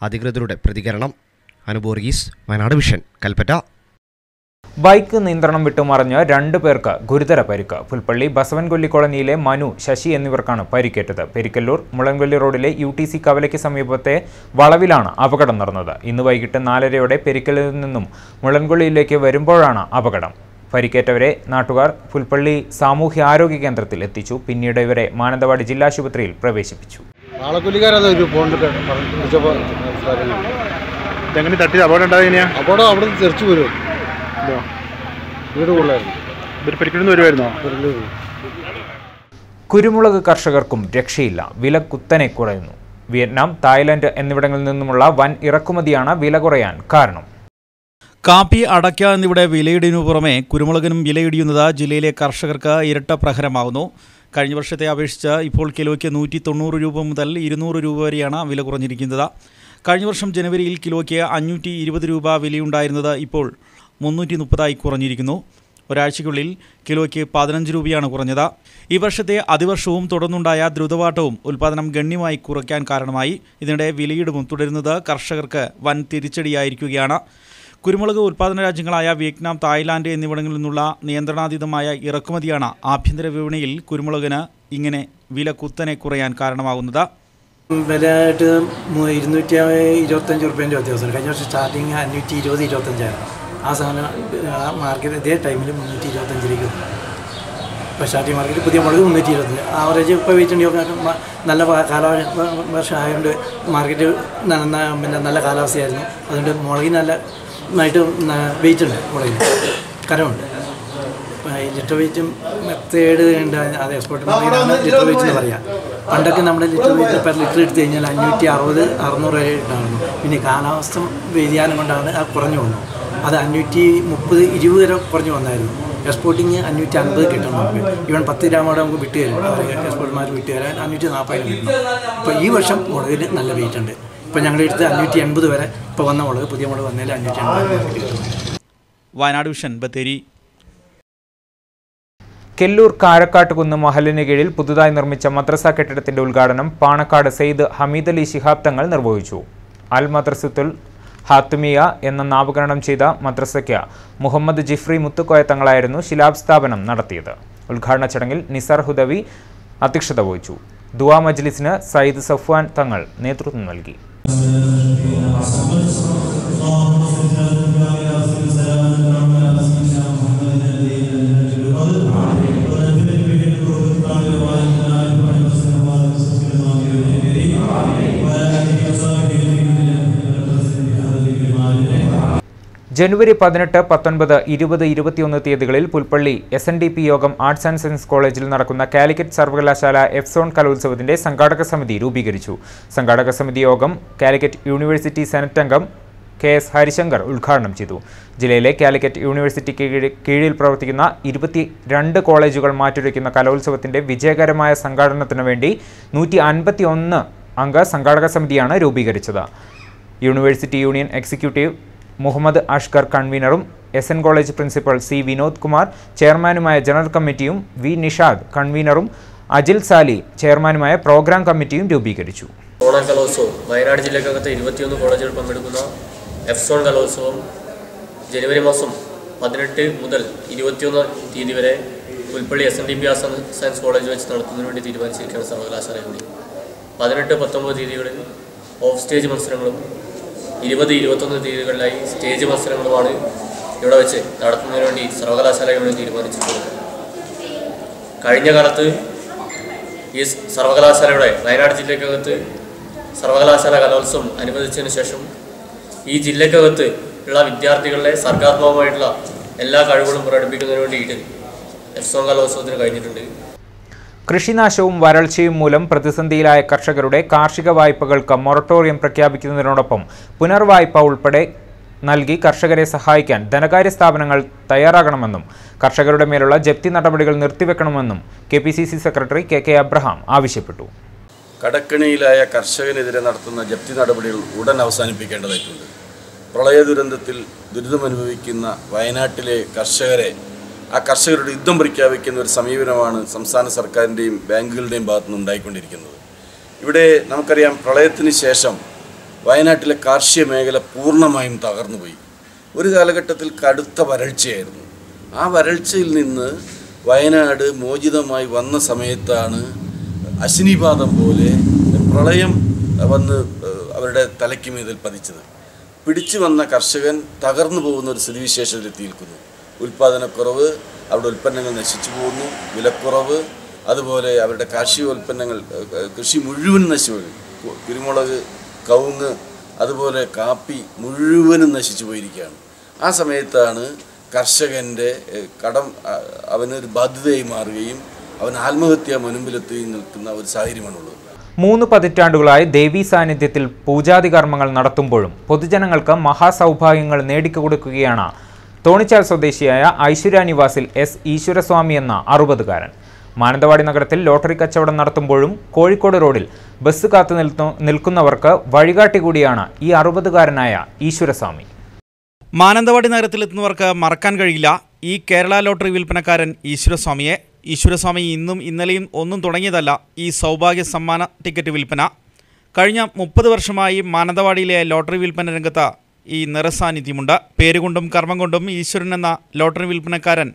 അധികൃതരുടെ പ്രതികരണം. അനുപൂർഗീസ്, വയനാട് വിഷൻ, കൽപ്പറ്റ. ബൈക്ക് നിയന്ത്രണം വിട്ടുമറിഞ്ഞ് 2 പേർക്ക് ഗുരുതര പരിക്ക്. പുൽപ്പള്ളി ബസവൻകൊല്ലി കോളനിയിലെ മനു, ശശി എന്നിവർക്കാണ് പരിക്കേറ്റത്. പെരിക്കല്ലൂർ മുളൻകൊല്ലി റോഡിലെ UTC കവലയ്ക്ക് സമീപത്തെ വളവിലാണ് അപകടം നടന്നത്. ഇന്ന് വൈകിട്ട് 4:30 പെരിക്കല്ലൂരിൽ നിന്നും മുളൻകൊല്ലിയിലേക്ക് വരുമ്പോഴാണ് അപകടം. പരിക്കേറ്റവരെ നാട്ടുകാർ പുൽപ്പള്ളി സാമൂഹ്യ ആരോഗ്യ കേന്ദ്രത്തിൽ എത്തിച്ചു. പിന്നീട് ഇവരെ മാനന്തവാടി ജില്ലാശുപത്രിയിൽ പ്രവേശിപ്പിച്ചു. എങ്ങനെ തട്ടി അപകടം ഉണ്ടാകുക? അപകടം അവിടെ നിന്ന് തെറിച്ചു വരും. വീട് കൊള്ളായിരുന്നു. പരിക്കലിൽ വരുമായിരുന്നോ? കുരുമുളക് കർഷകർക്കും രക്ഷയില്ല. വില കുത്തനെ കുറയുന്നു. വിയറ്റ്നാം, തായ്ലൻഡ് എന്നിവിടങ്ങളിൽ നിന്നുമുള്ള വൻ ഇറക്കുമതിയാണ് വില കുറയാൻ കാരണം. കാപ്പി, അടയ്ക്ക എന്നിവിടെ വിലയിടിനു പുറമെ കുരുമുളകിനും വിലയിടിയുന്നത് ജില്ലയിലെ കർഷകർക്ക് ഇരട്ട പ്രഹരമാകുന്നു. കഴിഞ്ഞ വർഷത്തെ അപേക്ഷിച്ച് ഇപ്പോൾ കിലോയ്ക്ക് 190 രൂപ മുതൽ 200 രൂപ വരെയാണ് വില കുറഞ്ഞിരിക്കുന്നത്. കഴിഞ്ഞ വർഷം ജനുവരിയിൽ കിലോയ്ക്ക് 520 രൂപ വിലയുണ്ടായിരുന്നത് ഇപ്പോൾ 330 കുറഞ്ഞിരിക്കുന്നു. ഒരാഴ്ചയ്ക്കുള്ളിൽ കിലോയ്ക്ക് 15 രൂപയാണ് കുറഞ്ഞത്. ഈ വർഷത്തെ അതിവർഷവും തുടർന്നുണ്ടായ ദ്രുതവാട്ടവും ഉൽപ്പാദനം ഗണ്യമായി കുറയ്ക്കാൻ കാരണമായി. ഇതിനിടെ വിലയിടിവും തുടരുന്നത് കർഷകർക്ക് വൻ തിരിച്ചടിയായിരിക്കുകയാണ്. കുരുമുളക് ഉൽപ്പാദന രാജ്യങ്ങളായ വിയറ്റ്നാം, തായ്ലാൻഡ് എന്നിവിടങ്ങളിൽ നിന്നുള്ള നിയന്ത്രണാതീതമായ ഇറക്കുമതിയാണ് ആഭ്യന്തര വിപണിയിൽ കുരുമുളകിന് ഇങ്ങനെ വില കുത്തനെ കുറയാൻ കാരണമാകുന്നത്. വിലയായിട്ട് 225 റുപ്യേൻ്റെ വ്യത്യാസമാണ്. കഴിഞ്ഞ വർഷം സ്റ്റാർട്ടിങ് 520-25 ആ സാധനം മാർക്കറ്റ് ഇതേ ടൈമിൽ 325 ഇപ്പോൾ സ്റ്റാർട്ടിങ് മാർക്കറ്റ് പുതിയ മുളക് 325. ആവറേജ് ഇപ്പോൾ വെച്ചിട്ടുണ്ടെങ്കിൽ നല്ല വർഷം ആയതുകൊണ്ട് മാർക്കറ്റ് പിന്നെ നല്ല കാലാവസ്ഥയായിരുന്നു. അതുകൊണ്ട് മുളകിന് നല്ലതായിട്ട് വെയിറ്റ് ഉണ്ട്. മുളകിന് കരമുണ്ട്. ലിറ്റർ വെയിറ്റും മെത്തേഡ് ഉണ്ട്. അത് എക്സ്പോർട്ട് ലിറ്റർ വെയിറ്റ് എന്ന് പറയാം. പണ്ടൊക്കെ നമ്മുടെ പെർ ലിറ്റർ എടുത്തു കഴിഞ്ഞാൽ 560, 600 വരെ ഉണ്ടായിരുന്നു. പിന്നെ കാലാവസ്ഥ വ്യതിയാനം കൊണ്ടാണ് അത് കുറഞ്ഞു വന്നു. അത് 530, 20 വരെ കുറഞ്ഞു വന്നായിരുന്നു. എക്സ്പോർട്ടിങ് 550 കിട്ടണം നമുക്ക്. ഈവൻ 10 ഗ്രാമോടെ നമുക്ക് വിട്ട് തരും. എക്സ്പോർട്ട്മാർ വിട്ട് തരാൻ 540 കിട്ടണം. ഇപ്പോൾ ഈ വർഷം മുളകിൽ നല്ല വെയിറ്റ് ഉണ്ട്. ഇപ്പോൾ ഞങ്ങളുടെ അടുത്ത് 580 വരെ ഇപ്പോൾ വന്ന മുളക്, പുതിയ മുളക് വന്നതിൽ 580 കിട്ടും. വയനാട് വിഷൻ ബത്തേരി. കെല്ലൂർ കാരക്കാട്ടുകുന്ന് മഹലിന് കീഴിൽ പുതുതായി നിർമ്മിച്ച മദ്രസ കെട്ടിടത്തിന്റെ ഉദ്ഘാടനം പാണക്കാട് സെയ്ദ് ഹമീദ് അലി ശിഹാബ് തങ്ങൾ നിർവഹിച്ചു. അൽ മദ്രസത്തുൽ ഹാത്തുമിയ എന്ന നാമകരണം ചെയ്ത മദ്രസയ്ക്ക് മുഹമ്മദ് ജിഫ്രി മുത്തുക്കോയ തങ്ങളായിരുന്നു ശിലാസ്ഥാപനം നടത്തിയത്. ഉദ്ഘാടന ചടങ്ങിൽ നിസാർ ഹുദവി അധ്യക്ഷത വഹിച്ചു. ദുആ മജ്ലിസിന് സയ്യിദ് സഫ്വാൻ തങ്ങൾ നേതൃത്വം നൽകി. ജനുവരി 18, 19, 20, 21 തീയതികളിൽ പുൽപ്പള്ളി SNDP യോഗം ആർട്സ് ആൻഡ് സയൻസ് കോളേജിൽ നടക്കുന്ന കാലിക്കറ്റ് സർവകലാശാല എഫ്സോൺ കലോത്സവത്തിന്റെ സംഘാടക സമിതി രൂപീകരിച്ചു. സംഘാടക സമിതി യോഗം കാലിക്കറ്റ് യൂണിവേഴ്സിറ്റി സെനറ്റ് അംഗം KS ഹരിശങ്കർ ഉദ്ഘാടനം ചെയ്തു. ജില്ലയിലെ കാലിക്കറ്റ് യൂണിവേഴ്സിറ്റിക്ക് കീഴിൽ പ്രവർത്തിക്കുന്ന 22 കോളേജുകൾ മാറ്റുരയ്ക്കുന്ന കലോത്സവത്തിന്റെ വിജയകരമായ സംഘാടനത്തിനു വേണ്ടി 151 അംഗ സംഘാടക സമിതിയാണ് രൂപീകരിച്ചത്. University union executive Muhammad Ashkar കൺവീനറും SN college principal C Vinod Kumar ചെയർമാനുമായ ജനറൽ കമ്മിറ്റിയും V നിഷാദ് കൺവീനറും അജിൽ സാലി ചെയർമാനുമായ പ്രോഗ്രാം കമ്മിറ്റിയും രൂപീകരിച്ചു. ഓണം കലോത്സവം വയനാട് ജില്ലക്കകത്ത് 21 കോളേജുകൾ പങ്കെടുക്കുന്ന എഫ്സോൺ കലോത്സവം ജനുവരി മാസം 18 മുതൽ 21 തീയതി വരെ പുൽപ്പള്ളി SNDP സയൻസ് കോളേജ് വെച്ച് നടത്തുന്നതിന് വേണ്ടി തീരുമാനിച്ചിരിക്കുകയാണ് സർവകലാശാല യൂണിയൻ. 18, 19 തീയതികളിൽ ഓഫ് സ്റ്റേജ് മത്സരങ്ങളും 20, 21 തീയതികളിലായി സ്റ്റേജ് മത്സരങ്ങളുമാണ് ഇവിടെ വെച്ച് നടത്തുന്നതിന് വേണ്ടി സർവകലാശാല യൂണിയൻ തീരുമാനിച്ചിട്ടുള്ളത്. കഴിഞ്ഞ കാലത്ത് ഈ സർവകലാശാലയുടെ വയനാട് ജില്ലക്കകത്ത് സർവകലാശാല കലോത്സവം അനുവദിച്ചതിന് ശേഷം ഈ ജില്ലക്കകത്ത് ഉള്ള വിദ്യാർത്ഥികളുടെ സർഗാത്മകമായിട്ടുള്ള എല്ലാ കഴിവുകളും പ്രകടിപ്പിക്കുന്നതിന് വേണ്ടിയിട്ട് എഫ്സോൺ കലോത്സവത്തിന് കഴിഞ്ഞിട്ടുണ്ട്. കൃഷിനാശവും വരൾച്ചയും മൂലം പ്രതിസന്ധിയിലായ കർഷകരുടെ കാർഷിക വായ്പകൾക്ക് മൊറട്ടോറിയം പ്രഖ്യാപിക്കുന്നതിനോടൊപ്പം പുനർവായ്പ ഉൾപ്പെടെ നൽകി കർഷകരെ സഹായിക്കാൻ ധനകാര്യ സ്ഥാപനങ്ങൾ തയ്യാറാകണമെന്നും കർഷകരുടെ മേലുള്ള ജപ്തി നടപടികൾ നിർത്തിവെക്കണമെന്നും KPCC സെക്രട്ടറി KK അബ്രഹാം ആവശ്യപ്പെട്ടു. കടക്കെണിയിലായ കർഷകനെതിരെ നടത്തുന്ന ജപ്തി നടപടികൾ ഉടൻ അവസാനിപ്പിക്കേണ്ടതായിട്ടുണ്ട്. പ്രളയ ദുരന്തത്തിൽ ദുരിതമനുഭവിക്കുന്ന വയനാട്ടിലെ കർഷകരെ ആ കർഷകരുടെ യുദ്ധം പ്രഖ്യാപിക്കുന്ന ഒരു സമീപനമാണ് സംസ്ഥാന സർക്കാരിൻ്റെയും ബാങ്കുകളുടെയും ഭാഗത്തുനിന്ന് ഉണ്ടായിക്കൊണ്ടിരിക്കുന്നത്. ഇവിടെ നമുക്കറിയാം, പ്രളയത്തിന് ശേഷം വയനാട്ടിലെ കാർഷിക മേഖല പൂർണ്ണമായും തകർന്നുപോയി. ഒരു കാലഘട്ടത്തിൽ കടുത്ത വരൾച്ചയായിരുന്നു. ആ വരൾച്ചയിൽ നിന്ന് വയനാട് മോചിതമായി വന്ന സമയത്താണ് അശ്നിപാതം പോലെ പ്രളയം വന്ന് അവരുടെ തലയ്ക്ക് മീതിൽ പതിച്ചത്. പിടിച്ചു വന്ന കർഷകൻ തകർന്നു പോകുന്ന ഒരു സ്ഥിതിവിശേഷത്തിൽ നിൽക്കുന്നു. ഉൽപ്പാദനക്കുറവ്, അവരുടെ ഉൽപ്പന്നങ്ങൾ നശിച്ചു പോകുന്നു, വിലക്കുറവ്, അതുപോലെ അവരുടെ കാർഷിക ഉൽപ്പന്നങ്ങൾ കൃഷി മുഴുവൻ നശിച്ചു. കുരുമുളക്, കവുങ്ങ്, അതുപോലെ കാപ്പി മുഴുവനും നശിച്ചു പോയിരിക്കുകയാണ്. ആ സമയത്താണ് കർഷകൻ്റെ കടം അവനൊരു ബാധ്യതയായി മാറുകയും അവൻ ആത്മഹത്യാ മുൻപിലെത്തുകയും നിൽക്കുന്ന ഒരു സാഹചര്യമാണുള്ളത്. 3 പതിറ്റാണ്ടുകളായി ദേവീ സാന്നിധ്യത്തിൽ പൂജാതി കർമ്മങ്ങൾ നടത്തുമ്പോഴും പൊതുജനങ്ങൾക്ക് മഹാസൗഭാഗ്യങ്ങൾ നേടിക്കൊടുക്കുകയാണ് തോണിച്ചാൽ സ്വദേശിയായ ഐശ്വര്യ നിവാസിൽ S ഈശ്വരസ്വാമി എന്ന 60-കാരൻ. മാനന്തവാടി നഗരത്തിൽ ലോട്ടറി കച്ചവടം നടത്തുമ്പോഴും കോഴിക്കോട് റോഡിൽ ബസ് കാത്തു നിൽക്കുന്നവർക്ക് വഴികാട്ടി കൂടിയാണ് ഈ 60-കാരനായ ഈശ്വരസ്വാമി. മാനന്തവാടി നഗരത്തിലെത്തുന്നവർക്ക് മറക്കാൻ കഴിയില്ല ഈ കേരള ലോട്ടറി വിൽപ്പനക്കാരൻ ഈശ്വരസ്വാമിയെ. ഈശ്വരസ്വാമി ഇന്നും ഇന്നലെയും ഒന്നും തുടങ്ങിയതല്ല ഈ സൗഭാഗ്യ സമ്മാന ടിക്കറ്റ് വിൽപ്പന. കഴിഞ്ഞ 30 വർഷമായി മാനന്തവാടിയിലെ ലോട്ടറി വിൽപ്പന രംഗത്ത് ഈ നിറസാന്നിധ്യമുണ്ട്. പേരുകൊണ്ടും കർമ്മം കൊണ്ടും ഈശ്വരൻ എന്ന ലോട്ടറി വിൽപ്പനക്കാരൻ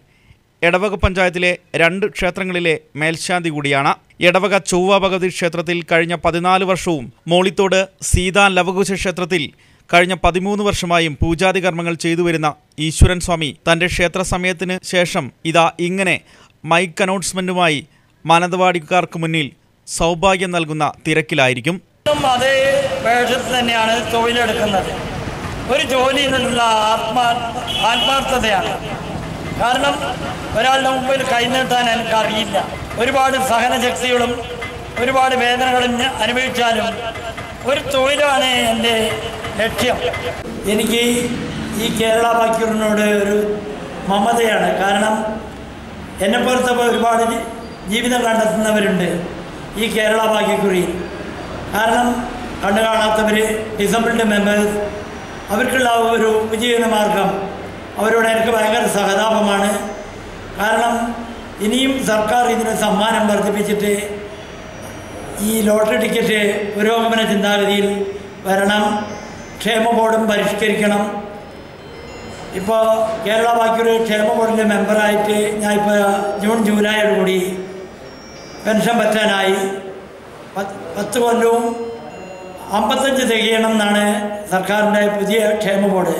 എടവക പഞ്ചായത്തിലെ 2 ക്ഷേത്രങ്ങളിലെ മേൽശാന്തി കൂടിയാണ്. എടവക ചൊവ്വ ഭഗവതി ക്ഷേത്രത്തിൽ കഴിഞ്ഞ 14 വർഷവും മോളിത്തോട് സീതാ ലവകുശ ക്ഷേത്രത്തിൽ കഴിഞ്ഞ 13 വർഷമായും പൂജാതി കർമ്മങ്ങൾ ചെയ്തു വരുന്ന ഈശ്വരൻ സ്വാമി തൻ്റെ ക്ഷേത്ര സമയത്തിന് ശേഷം ഇതാ ഇങ്ങനെ മൈക്ക് അനൗൺസ്മെൻറ്റുമായി മാനന്തവാടിക്കാർക്ക് മുന്നിൽ സൗഭാഗ്യം നൽകുന്ന തിരക്കിലായിരിക്കും. അതേ വേഷത്തിൽ തന്നെയാണ് തൊഴിലെടുക്കുന്നത്. ഒരു ജോലിയിലുള്ള ആത്മാർത്ഥതയാണ്. കാരണം ഒരാളുടെ മുമ്പിൽ കൈനീട്ടാൻ എനിക്കറിയില്ല. ഒരുപാട് സഹനശക്തികളും ഒരുപാട് വേദനകൾ അനുഭവിച്ചാലും ഒരു തൊഴിലാണ് എൻ്റെ ലക്ഷ്യം. എനിക്ക് ഈ കേരള ബാക്യൂറിനോട് ഒരു മമതയാണ്. കാരണം എന്നെപ്പോലത്തെ ഒരുപാട് ജീവിതം കണ്ടെത്തുന്നവരുണ്ട് ഈ കേരള ഭാഗ്യക്കുറിയിൽ. കാരണം കണ്ണു കാണാത്തവർ, ഡിസബിൾഡ് മെമ്പേഴ്സ്, അവർക്കുള്ള ഒരു ഉപജീവന മാർഗം അവരോട് എനിക്ക് ഭയങ്കര സഹതാപമാണ്. കാരണം ഇനിയും സർക്കാർ ഇതിന് സമ്മാനം വർദ്ധിപ്പിച്ചിട്ട് ഈ ലോട്ടറി ടിക്കറ്റ് പുരോഗമന ചിന്താഗതിയിൽ വരണം. ക്ഷേമ ബോർഡും പരിഷ്കരിക്കണം. ഇപ്പോൾ കേരള ബാക്യൂറി ക്ഷേമ ബോർഡിൻ്റെ മെമ്പറായിട്ട് ഞാൻ ഇപ്പോൾ ജൂൺ ജൂലൈയോടുകൂടി പെൻഷൻ പറ്റാനായി. 10 കൊല്ലവും 55 തികയണം എന്നാണ് സർക്കാരിൻ്റെ പുതിയ ക്ഷേമ ബോർഡ്.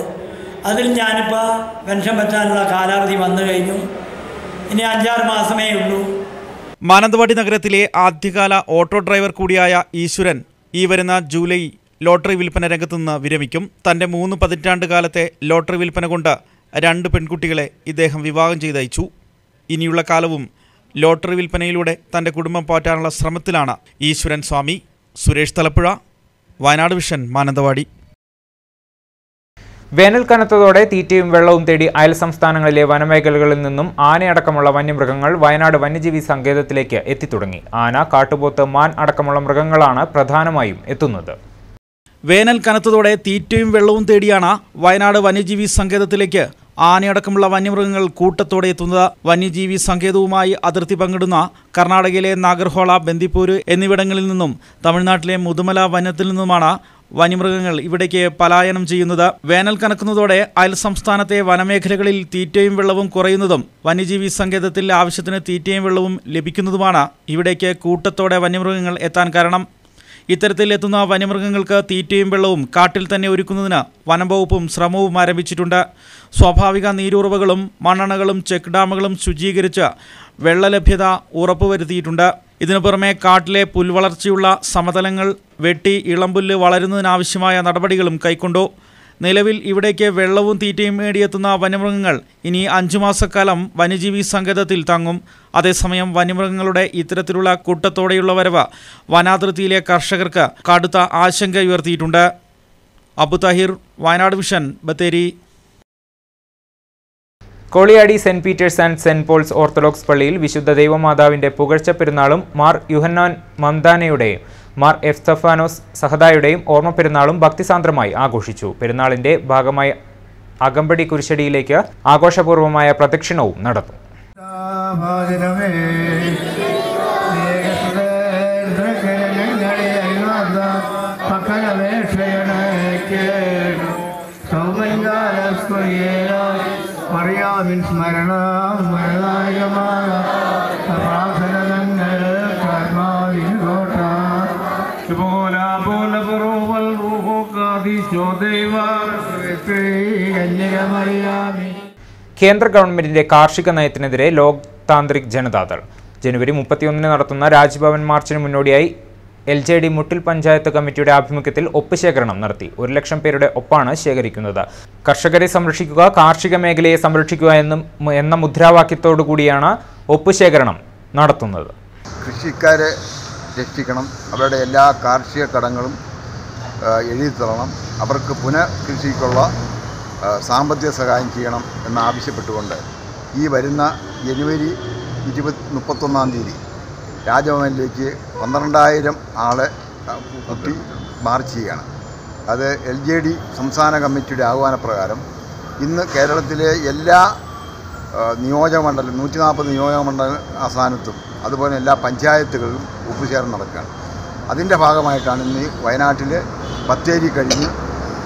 അതിൽ ഞാനിപ്പോൾ പെൻഷൻ പറ്റാനുള്ള കാലാവധി വന്നു കഴിഞ്ഞു. ഇനി 5-6 മാസമേ ഉള്ളൂ. മാനന്തവാടി നഗരത്തിലെ ആദ്യകാല ഓട്ടോ ഡ്രൈവർ കൂടിയായ ഈശ്വരൻ ഈ വരുന്ന ജൂലൈ ലോട്ടറി വിൽപ്പന രംഗത്തു നിന്ന് വിരമിക്കും. തൻ്റെ 3 പതിറ്റാണ്ട് കാലത്തെ ലോട്ടറി വിൽപ്പന കൊണ്ട് 2 പെൺകുട്ടികളെ ഇദ്ദേഹം വിവാഹം ചെയ്തയച്ചു. ഇനിയുള്ള കാലവും ലോട്ടറി വിൽപ്പനയിലൂടെ തൻ്റെ കുടുംബം പോറ്റാനുള്ള ശ്രമത്തിലാണ് ഈശ്വരൻ സ്വാമി. സുരേഷ് തലപ്പുഴ, വയനാട് വിഷൻ, മാനന്തവാടി. വേനൽ കനത്തതോടെ തീറ്റയും വെള്ളവും തേടി അയൽ സംസ്ഥാനങ്ങളിലെ വനമേഖലകളിൽ നിന്നും ആനയടക്കമുള്ള വന്യമൃഗങ്ങൾ വയനാട് വന്യജീവി സങ്കേതത്തിലേക്ക് എത്തിത്തുടങ്ങി. ആന, കാട്ടുപോത്ത്, മാൻ അടക്കമുള്ള മൃഗങ്ങളാണ് പ്രധാനമായും എത്തുന്നത്. വേനൽ കനത്തതോടെ തീറ്റയും വെള്ളവും തേടിയാണ് വയനാട് വന്യജീവി സങ്കേതത്തിലേക്ക് ആനയടക്കമുള്ള വന്യമൃഗങ്ങൾ കൂട്ടത്തോടെ എത്തുന്നത്. വന്യജീവി സങ്കേതവുമായി അതിർത്തി പങ്കിടുന്ന കർണാടകയിലെ നാഗർഹോള, ബന്ദിപ്പൂര് എന്നിവിടങ്ങളിൽ നിന്നും തമിഴ്നാട്ടിലെ മുതുമല വനത്തിൽ നിന്നുമാണ് വന്യമൃഗങ്ങൾ ഇവിടേക്ക് പലായനം ചെയ്യുന്നത്. വേനൽ കനക്കുന്നതോടെ അയൽ സംസ്ഥാനത്തെ വനമേഖലകളിൽ തീറ്റയും വെള്ളവും കുറയുന്നതും വന്യജീവി സങ്കേതത്തിൽ ആവശ്യത്തിന് തീറ്റയും വെള്ളവും ലഭിക്കുന്നതുമാണ് ഇവിടേക്ക് കൂട്ടത്തോടെ വന്യമൃഗങ്ങൾ എത്താൻ കാരണം. ഇത്തരത്തിൽ എത്തുന്ന വന്യമൃഗങ്ങൾക്ക് തീറ്റയും വെള്ളവും കാട്ടിൽ തന്നെ ഒരുക്കുന്നതിന് വനം വകുപ്പും ശ്രമവും ആരംഭിച്ചിട്ടുണ്ട്. സ്വാഭാവിക നീരുറവകളും മണ്ണെണ്ണകളും ചെക്ക് ഡാമുകളും ശുചീകരിച്ച് വെള്ളലഭ്യത ഉറപ്പുവരുത്തിയിട്ടുണ്ട്. ഇതിനു പുറമെ കാട്ടിലെ പുൽവളർച്ചയുള്ള സമതലങ്ങൾ വെട്ടി ഇളംപുല്ല് വളരുന്നതിനാവശ്യമായ നടപടികളും കൈക്കൊണ്ടു. നിലവിൽ ഇവിടേക്ക് വെള്ളവും തീറ്റയും നേടിയെത്തുന്ന വന്യമൃഗങ്ങൾ ഇനി 5 മാസക്കാലം വന്യജീവി സങ്കേതത്തിൽ തങ്ങും. അതേസമയം വന്യമൃഗങ്ങളുടെ ഇത്തരത്തിലുള്ള കൂട്ടത്തോടെയുള്ള വരവ് വനാതിർത്തിയിലെ കർഷകർക്ക് കടുത്ത ആശങ്ക ഉയർത്തിയിട്ടുണ്ട്. Abu Tahir, Wayanad vision, Bathery. Koliyadi saint Peter's and saint Paul's orthodox പള്ളിയിൽ വിശുദ്ധ ദൈവമാതാവിന്റെ പുകഴ്ച പെരുന്നാളും മാർ യുഹന്നാൻ മംദാനയുടെയും മാർ എഫ്തഫാനോസ് സഹദായുടെയും ഓർമ്മ പെരുന്നാളും ഭക്തിസാന്ദ്രമായി ആഘോഷിച്ചു. പെരുന്നാളിന്റെ ഭാഗമായി അകമ്പടി കുരിശടിയിലേക്ക് ആഘോഷപൂർവമായ പ്രദക്ഷിണവും നടന്നു. കേന്ദ്ര ഗവൺമെന്റിന്റെ കാർഷിക നയത്തിനെതിരെ ലോക് താന്ത്രിക് ജനതാദൾ ജനുവരി 31 നടത്തുന്ന രാജ്ഭവൻ മാർച്ചിന് മുന്നോടിയായി LJD മുട്ടിൽ പഞ്ചായത്ത് കമ്മിറ്റിയുടെ ആഭിമുഖ്യത്തിൽ ഒപ്പ് ശേഖരണം നടത്തി. 1 ലക്ഷം പേരുടെ ഒപ്പാണ് ശേഖരിക്കുന്നത്. കർഷകരെ സംരക്ഷിക്കുക, കാർഷിക മേഖലയെ സംരക്ഷിക്കുക എന്ന മുദ്രാവാക്യത്തോടു കൂടിയാണ് ഒപ്പ് ശേഖരണം നടത്തുന്നത്. കൃഷിക്കാരെ രക്ഷിക്കണം, അവരുടെ എല്ലാ കാർഷിക കടങ്ങളും എഴുതിത്തരണം, അവർക്ക് പുനഃകൃഷിക്കുള്ള സാമ്പത്തിക സഹായം ചെയ്യണം എന്നാവശ്യപ്പെട്ടുകൊണ്ട് ഈ വരുന്ന ജനുവരി 31-ാം തീയതി രാജ്ഭവനിലേക്ക് 12,000 ആളെ കൂട്ടി മാർച്ച് ചെയ്യുകയാണ്. അത് LJD സംസ്ഥാന കമ്മിറ്റിയുടെ ആഹ്വാനപ്രകാരം ഇന്ന് കേരളത്തിലെ എല്ലാ നിയോജകമണ്ഡലം 140 നിയോജകമണ്ഡല ആസ്ഥാനത്തും അതുപോലെ എല്ലാ പഞ്ചായത്തുകളിലും ഒപ്പുശേഖരണം നടക്കുകയാണ്. അതിൻ്റെ ഭാഗമായിട്ടാണ് ഇന്ന് വയനാട്ടിൽ ബത്തേരി കഴിഞ്ഞ്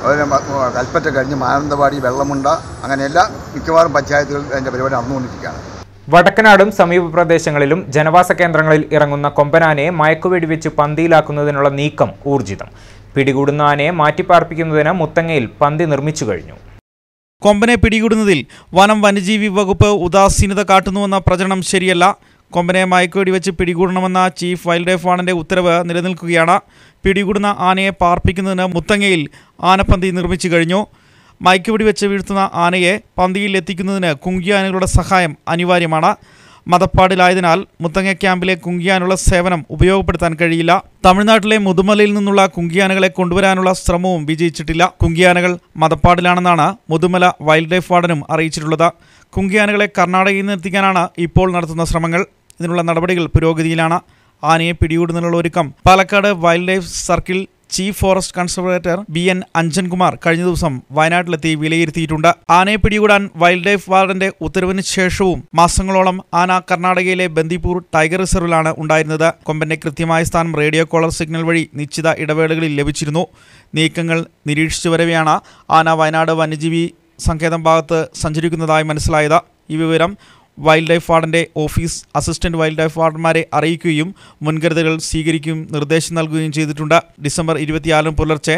അതുപോലെ കൽപ്പറ്റ കഴിഞ്ഞ് മാനന്തവാടി, വെള്ളമുണ്ട, അങ്ങനെ എല്ലാ മിക്കവാറും പഞ്ചായത്തുകളിൽ അതിൻ്റെ പരിപാടി നടന്നുകൊണ്ടിരിക്കുകയാണ്. വടക്കനാടും സമീപ പ്രദേശങ്ങളിലും ജനവാസ കേന്ദ്രങ്ങളിൽ ഇറങ്ങുന്ന കൊമ്പനാനയെ മയക്കുവെടിവെച്ച് പന്തിയിലാക്കുന്നതിനുള്ള നീക്കം ഊർജിതം. പിടികൂടുന്ന ആനയെ മാറ്റിപ്പാർപ്പിക്കുന്നതിന് മുത്തങ്ങയിൽ പന്തി നിർമ്മിച്ചു കഴിഞ്ഞു. കൊമ്പനെ പിടികൂടുന്നതിൽ വനം വന്യജീവി വകുപ്പ് ഉദാസീനത കാട്ടുന്നുവെന്ന പ്രചരണം ശരിയല്ല. കൊമ്പനെ മയക്കുവെടിവെച്ച് പിടികൂടണമെന്ന ചീഫ് വൈൽഡ് ലൈഫ് വാർഡന്റെ ഉത്തരവ് നിലനിൽക്കുകയാണ്. പിടികൂടുന്ന ആനയെ പാർപ്പിക്കുന്നതിന് മുത്തങ്ങയിൽ ആനപ്പന്തി നിർമ്മിച്ചു കഴിഞ്ഞു. മയക്കുവെടി വെച്ച് വീഴ്ത്തുന്ന ആനയെ പന്തിയിൽ എത്തിക്കുന്നതിന് കുങ്കിയാനകളുടെ സഹായം അനിവാര്യമാണ്. മതപ്പാടിലായതിനാൽ മുത്തങ്ങ ക്യാമ്പിലെ കുങ്കിയാനുള്ള സേവനം ഉപയോഗപ്പെടുത്താൻ കഴിയില്ല. തമിഴ്നാട്ടിലെ മുതുമലയിൽ നിന്നുള്ള കുങ്കിയാനകളെ കൊണ്ടുവരാനുള്ള ശ്രമവും വിജയിച്ചിട്ടില്ല. കുങ്കിയാനകൾ മതപ്പാടിലാണെന്നാണ് മുതുമല വൈൽഡ് ലൈഫ് വാർഡനും അറിയിച്ചിട്ടുള്ളത്. കുങ്കിയാനകളെ കർണാടകയിൽ നിന്ന് എത്തിക്കാനാണ് ഇപ്പോൾ നടത്തുന്ന ശ്രമങ്ങൾ. ഇതിനുള്ള നടപടികൾ പുരോഗതിയിലാണ്. ആനയെ പിടികൂടുന്നതിനുള്ള ഒരുക്കം Palakkad wild life circle chief forest conservator BN അഞ്ജൻകുമാർ കഴിഞ്ഞ ദിവസം വയനാട്ടിലെത്തി വിലയിരുത്തിയിട്ടുണ്ട്. ആനയെ പിടികൂടാൻ വൈൽഡ് ലൈഫ് വാർഡന്റെ ഉത്തരവിന് ശേഷവും മാസങ്ങളോളം ആന കർണാടകയിലെ ബന്ദിപ്പൂർ ടൈഗർ റിസർവിലാണ് ഉണ്ടായിരുന്നത്. കൊമ്പന്റെ കൃത്യമായ സ്ഥാനം റേഡിയോ കോളർ സിഗ്നൽ വഴി നിശ്ചിത ഇടവേളകളിൽ ലഭിച്ചിരുന്നു. നീക്കങ്ങൾ നിരീക്ഷിച്ചു വരവെയാണ് ആന വയനാട് വന്യജീവി സങ്കേതം ഭാഗത്ത് സഞ്ചരിക്കുന്നതായി മനസ്സിലായത്. ഈ വിവരം വൈൽഡ് ലൈഫ് വാർഡന്റെ ഓഫീസ് അസിസ്റ്റന്റ് വൈൽഡ് ലൈഫ് വാർഡന്മാരെ അറിയിക്കുകയും മുൻകരുതലുകൾ സ്വീകരിക്കുകയും നിർദ്ദേശം നൽകുകയും ചെയ്തിട്ടുണ്ട്. ഡിസംബർ 24 പുലർച്ചെ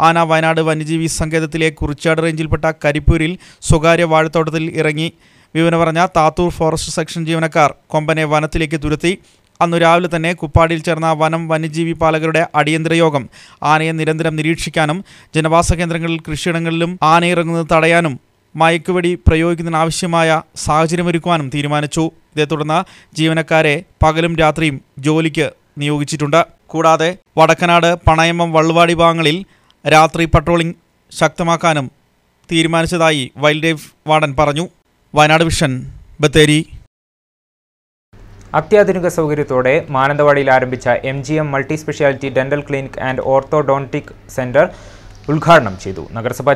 ആന വയനാട് വന്യജീവി സങ്കേതത്തിലെ കുറിച്ചാട് റേഞ്ചിൽപ്പെട്ട കരിപ്പൂരിൽ സ്വകാര്യ വാഴത്തോട്ടത്തിൽ ഇറങ്ങി. വിവരം പറഞ്ഞ താത്തൂർ ഫോറസ്റ്റ് സെക്ഷൻ ജീവനക്കാർ കൊമ്പനെ വനത്തിലേക്ക് തുരത്തി. അന്നു രാവിലെ തന്നെ കുപ്പാടിയിൽ ചേർന്ന വനം വന്യജീവി പാലകരുടെ അടിയന്തര യോഗം ആനയെ നിരന്തരം നിരീക്ഷിക്കാനും ജനവാസ കേന്ദ്രങ്ങളിൽ കൃഷിയിടങ്ങളിലും ആനയിറങ്ങുന്നത് തടയാനും മയക്കുവെടി പ്രയോഗിക്കുന്നതിനാവശ്യമായ സാഹചര്യമൊരുക്കുവാനും തീരുമാനിച്ചു. ഇതേ തുടർന്ന് ജീവനക്കാരെ പകലും രാത്രിയും ജോലിക്ക് നിയോഗിച്ചിട്ടുണ്ട്. കൂടാതെ വടക്കനാട്, പണയമ്മം, വള്ളുവാടി ഭാഗങ്ങളിൽ രാത്രി പട്രോളിംഗ് ശക്തമാക്കാനും തീരുമാനിച്ചതായി വൈൽഡ് ലൈഫ് വാർഡൻ പറഞ്ഞു. വയനാട് വിഷൻ, ബത്തേരി. അത്യാധുനിക സൗകര്യത്തോടെ മാനന്തവാടിയിൽ ആരംഭിച്ച MGM multi speciality dental clinic and orthodontic centre ഉദ്ഘാടനം ചെയ്തു. നഗരസഭാ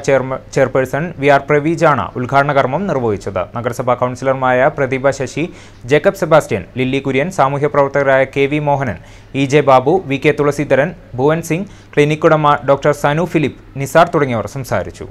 ചെയർപേഴ്സൺ VR പ്രവീജാണ് ഉദ്ഘാടന കർമ്മം നിർവഹിച്ചത്. നഗരസഭാ കൗൺസിലർമാരായ Prathibha Sasi, Jacob Sebastian, Lilly Kurian, സാമൂഹ്യ പ്രവർത്തകരായ KV Mohanan, EJ Babu, VK Thulasidharan, Bhuvan Singh, clinic ഉടമ ഡോക്ടർ സനു ഫിലിപ്പ്, നിസാർ തുടങ്ങിയവർ സംസാരിച്ചു.